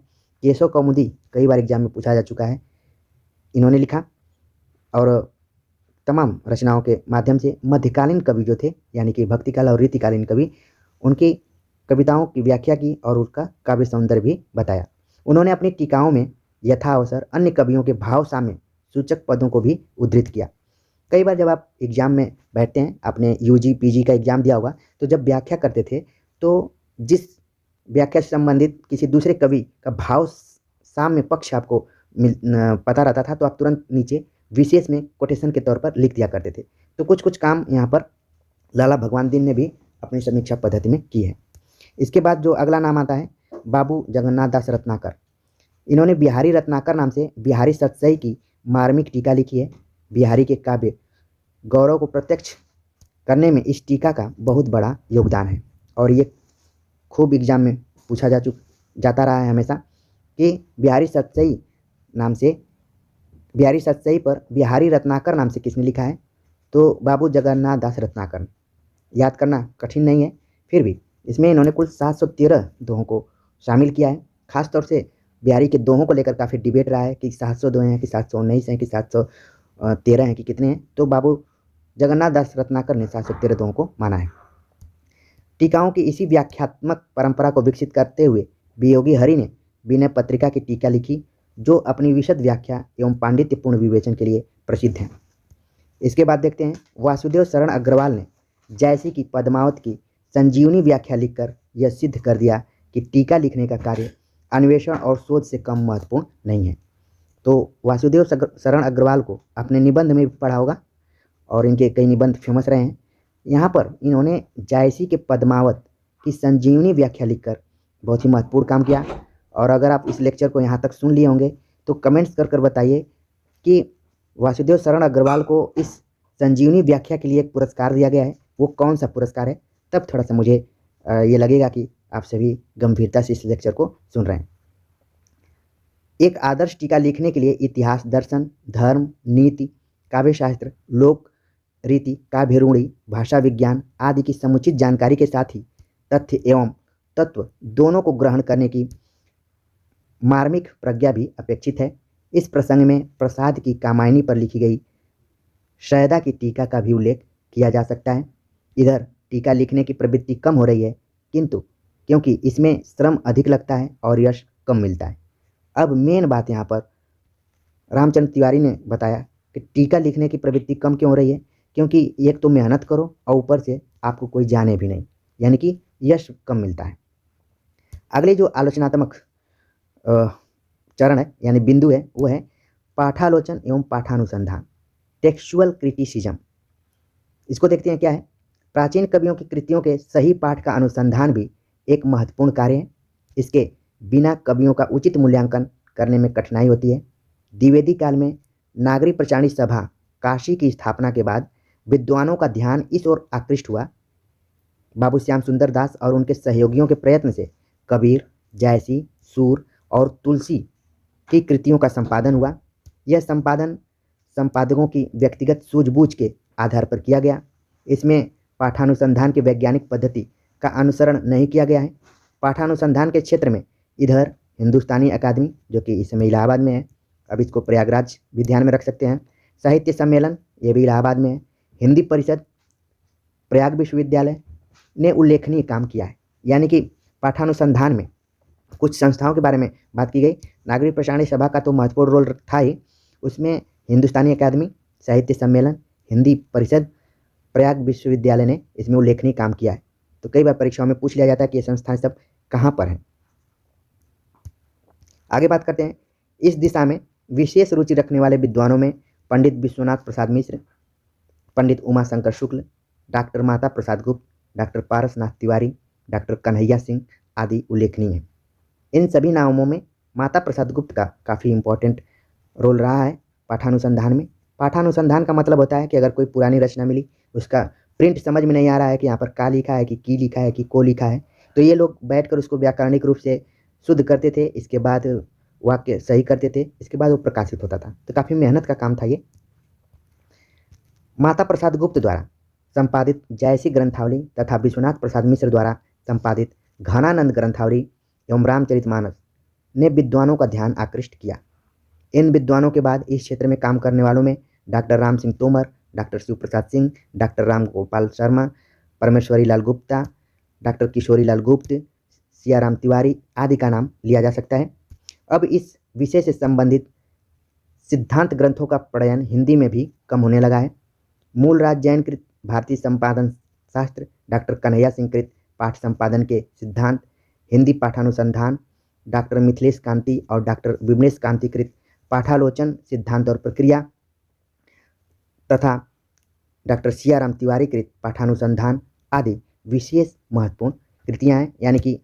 केशव कौमुदी कई बार एग्जाम में पूछा जा चुका है, इन्होंने लिखा और तमाम रचनाओं के माध्यम से मध्यकालीन कवि जो थे, यानी कि भक्तिकाल और रीतिकालीन कवि, उनकी कविताओं की व्याख्या की और उसका काव्य सौंदर्य भी बताया। उन्होंने अपनी टीकाओं में यथाअवसर अन्य कवियों के भाव साम्य सूचक पदों को भी उद्धृत किया। कई बार जब आप एग्जाम में बैठते हैं, आपने यूजी पीजी का एग्जाम दिया होगा, तो जब व्याख्या करते थे तो जिस व्याख्या से संबंधित किसी दूसरे कवि का भाव साम्य पक्ष आपको पता रहता था, तो आप तुरंत नीचे विशेष में कोटेशन के तौर पर लिख दिया करते थे। तो कुछ कुछ काम यहाँ पर लाला भगवान दीन ने भी अपनी समीक्षा पद्धति में की है। इसके बाद जो अगला नाम आता है बाबू जगन्नाथ दास रत्नाकर। इन्होंने बिहारी रत्नाकर नाम से बिहारी सतसई की मार्मिक टीका लिखी है। बिहारी के काव्य गौरव को प्रत्यक्ष करने में इस टीका का बहुत बड़ा योगदान है और ये खूब एग्जाम में पूछा जाता रहा है हमेशा कि बिहारी सतसई पर बिहारी रत्नाकर नाम से किसने लिखा है? तो बाबू जगन्नाथ दास रत्नाकर। याद करना कठिन नहीं है, फिर भी इसमें इन्होंने कुल 713 दोहों को शामिल किया है। खासतौर से बिहारी के दोहों को लेकर काफ़ी डिबेट रहा है कि 700 दोहे हैं कि 719 हैं कि 713 हैं कि कितने हैं। तो बाबू जगन्नाथ दास रत्नाकर ने 713 दोहों को माना है। टीकाओं की इसी व्याख्यात्मक परंपरा को विकसित करते हुए वियोगी हरि ने विनय पत्रिका की टीका लिखी, जो अपनी विशद व्याख्या एवं पांडित्यपूर्ण विवेचन के लिए प्रसिद्ध हैं। इसके बाद देखते हैं वासुदेव शरण अग्रवाल ने जैसी की पद्मावत की संजीवनी व्याख्या लिखकर यह सिद्ध कर दिया कि टीका लिखने का कार्य अन्वेषण और शोध से कम महत्वपूर्ण नहीं है। तो वासुदेव शरण अग्रवाल को आपने निबंध में पढ़ा होगा और इनके कई निबंध फेमस रहे हैं। यहाँ पर इन्होंने जायसी के पद्मावत की संजीवनी व्याख्या लिखकर बहुत ही महत्वपूर्ण काम किया। और अगर आप इस लेक्चर को यहाँ तक सुन लिए होंगे तो कमेंट्स कर बताइए कि वासुदेव शरण अग्रवाल को इस संजीवनी व्याख्या के लिए एक पुरस्कार दिया गया है, वो कौन सा पुरस्कार है? तब थोड़ा सा मुझे ये लगेगा कि आप सभी गंभीरता से इस लेक्चर को सुन रहे हैं। एक आदर्श टीका लिखने के लिए इतिहास, दर्शन, धर्म, नीति, काव्य शास्त्र, लोक रीति, काव्य रूढ़ि, भाषा विज्ञान आदि की समुचित जानकारी के साथ ही तथ्य एवं तत्व दोनों को ग्रहण करने की मार्मिक प्रज्ञा भी अपेक्षित है। इस प्रसंग में प्रसाद की कामायनी पर लिखी गई शैदा की टीका का भी उल्लेख किया जा सकता है। इधर टीका लिखने की प्रवृत्ति कम हो रही है, किंतु क्योंकि इसमें श्रम अधिक लगता है और यश कम मिलता है। अब मेन बात यहाँ पर रामचंद्र तिवारी ने बताया कि टीका लिखने की प्रवृत्ति कम क्यों हो रही है, क्योंकि एक तो मेहनत करो और ऊपर से आपको कोई जाने भी नहीं, यानी कि यश कम मिलता है। अगले जो आलोचनात्मक चरण है यानी बिंदु है वो है पाठालोचन एवं पाठानुसंधान, टेक्सचुअल क्रिटिसिज्म। इसको देखते हैं क्या है। प्राचीन कवियों की कृतियों के सही पाठ का अनुसंधान भी एक महत्वपूर्ण कार्य है। इसके बिना कवियों का उचित मूल्यांकन करने में कठिनाई होती है। द्विवेदी काल में नागरी प्रचारणी सभा काशी की स्थापना के बाद विद्वानों का ध्यान इस ओर आकृष्ट हुआ। बाबू श्याम सुंदर दास और उनके सहयोगियों के प्रयत्न से कबीर, जायसी, सूर और तुलसी की कृतियों का संपादन हुआ। यह संपादन संपादकों की व्यक्तिगत सूझबूझ के आधार पर किया गया। इसमें पाठानुसंधान की वैज्ञानिक पद्धति का अनुसरण नहीं किया गया है। पाठानुसंधान के क्षेत्र में इधर हिंदुस्तानी अकादमी, जो कि इस समय इलाहाबाद में है, अब इसको प्रयागराज भी ध्यान में रख सकते हैं, साहित्य सम्मेलन, ये भी इलाहाबाद में है, हिंदी परिषद, प्रयाग विश्वविद्यालय ने उल्लेखनीय काम किया है। यानी कि पाठानुसंधान में कुछ संस्थाओं के बारे में बात की गई। नागरिक प्रचारणी सभा का तो महत्वपूर्ण रोल था ही, उसमें हिंदुस्तानी अकादमी, साहित्य सम्मेलन, हिंदी परिषद, प्रयाग विश्वविद्यालय ने इसमें उल्लेखनीय काम किया है। तो कई बार परीक्षाओं में पूछ लिया जाता है कि ये संस्थाएं सब कहाँ पर हैं। आगे बात करते हैं, इस दिशा में विशेष रुचि रखने वाले विद्वानों में पंडित विश्वनाथ प्रसाद मिश्र, पंडित उमाशंकर शुक्ल, डॉक्टर माता प्रसाद गुप्त, डॉक्टर पारसनाथ तिवारी, डॉक्टर कन्हैया सिंह आदि उल्लेखनीय हैं। इन सभी नामों में माता प्रसाद गुप्त का काफ़ी इम्पोर्टेंट रोल रहा है पाठानुसंधान में। पाठानुसंधान का मतलब होता है कि अगर कोई पुरानी रचना मिली, उसका प्रिंट समझ में नहीं आ रहा है कि यहाँ पर का लिखा है कि की लिखा है कि को लिखा है, तो ये लोग बैठकर उसको व्याकरणिक रूप से शुद्ध करते थे, इसके बाद वाक्य सही करते थे, इसके बाद वो प्रकाशित होता था। तो काफ़ी मेहनत का काम था ये। माता प्रसाद गुप्त द्वारा संपादित जयसी ग्रंथावली तथा विश्वनाथ प्रसाद मिश्र द्वारा संपादित घनानंद ग्रंथावली एवं रामचरितमानस ने विद्वानों का ध्यान आकृष्ट किया। इन विद्वानों के बाद इस क्षेत्र में काम करने वालों में doctor Ram Singh Tomar, doctor Shiv Prasad Singh, doctor Ram Gopal Sharma, परमेश्वरी लाल गुप्ता, डॉक्टर किशोरी लाल गुप्त, सियाराम तिवारी आदि का नाम लिया जा सकता है। अब इस विषय से संबंधित सिद्धांत ग्रंथों का प्रयन हिंदी में भी कम होने लगा है। मूलराज जैन कृत भारतीय संपादन शास्त्र, डॉक्टर कन्हैया सिंह कृत पाठ संपादन के सिद्धांत, हिंदी पाठानुसंधान, डॉक्टर मिथिलेश कांति और डॉक्टर विमलेश कांति कृत पाठालोचन सिद्धांत और प्रक्रिया तथा डॉक्टर सियाराम तिवारी कृत पाठानुसंधान आदि विशेष महत्वपूर्ण कृतियाँ हैं, यानी कि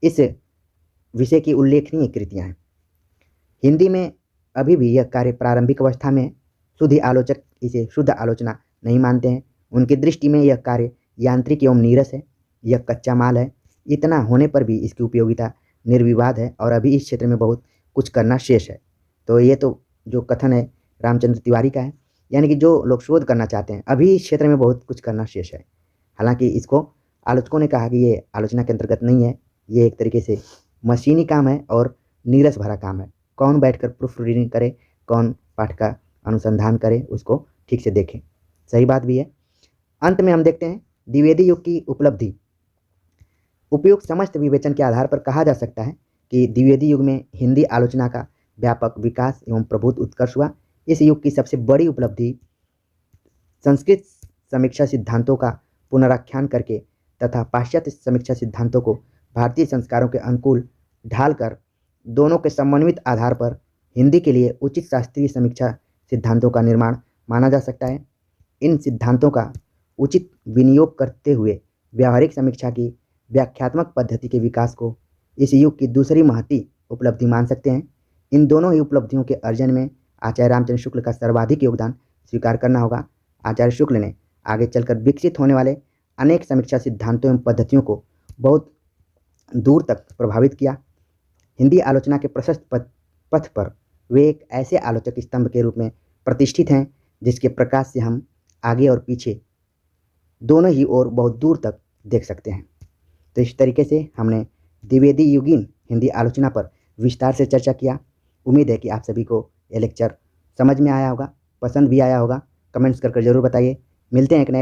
इस विषय की उल्लेखनीय कृतियाँ हैं। हिंदी में अभी भी यह कार्य प्रारंभिक अवस्था में है। शुद्ध आलोचक इसे शुद्ध आलोचना नहीं मानते हैं। उनकी दृष्टि में यह कार्य यांत्रिक एवं नीरस है, यह कच्चा माल है। इतना होने पर भी इसकी उपयोगिता निर्विवाद है और अभी इस क्षेत्र में बहुत कुछ करना शेष है। तो ये तो जो कथन है रामचंद्र तिवारी का है, यानी कि जो लोग शोध करना चाहते हैं अभी इस क्षेत्र में बहुत कुछ करना शेष है। हालांकि इसको आलोचकों ने कहा कि ये आलोचना के अंतर्गत नहीं है, ये एक तरीके से मशीनी काम है और नीरस भरा काम है। कौन बैठकर प्रूफ रीडिंग करे, कौन पाठ का अनुसंधान करे, उसको ठीक से देखें। सही बात भी है। अंत में हम देखते हैं द्विवेदी युग की उपलब्धि। उपयुक्त समस्त विवेचन के आधार पर कहा जा सकता है कि द्विवेदी युग में हिंदी आलोचना का व्यापक विकास एवं प्रभुत उत्कर्ष हुआ। इस युग की सबसे बड़ी उपलब्धि संस्कृत समीक्षा सिद्धांतों का पुनराख्यान करके तथा पाश्चात्य समीक्षा सिद्धांतों को भारतीय संस्कारों के अनुकूल ढालकर दोनों के समन्वित आधार पर हिंदी के लिए उचित शास्त्रीय समीक्षा सिद्धांतों का निर्माण माना जा सकता है। इन सिद्धांतों का उचित विनियोग करते हुए व्यावहारिक समीक्षा की व्याख्यात्मक पद्धति के विकास को इस युग की दूसरी महती उपलब्धि मान सकते हैं। इन दोनों ही उपलब्धियों के अर्जन में आचार्य रामचंद्र शुक्ल का सर्वाधिक योगदान स्वीकार करना होगा। आचार्य शुक्ल ने आगे चलकर विकसित होने वाले अनेक समीक्षा सिद्धांतों एवं पद्धतियों को बहुत दूर तक प्रभावित किया। हिंदी आलोचना के प्रशस्त पथ पर वे एक ऐसे आलोचक स्तंभ के रूप में प्रतिष्ठित हैं जिसके प्रकाश से हम आगे और पीछे दोनों ही ओर बहुत दूर तक देख सकते हैं। तो इस तरीके से हमने द्विवेदी युगीन हिंदी आलोचना पर विस्तार से चर्चा किया। उम्मीद है कि आप सभी को ये लेक्चर समझ में आया होगा, पसंद भी आया होगा। कमेंट्स कर जरूर बताइए। मिलते हैं एक नए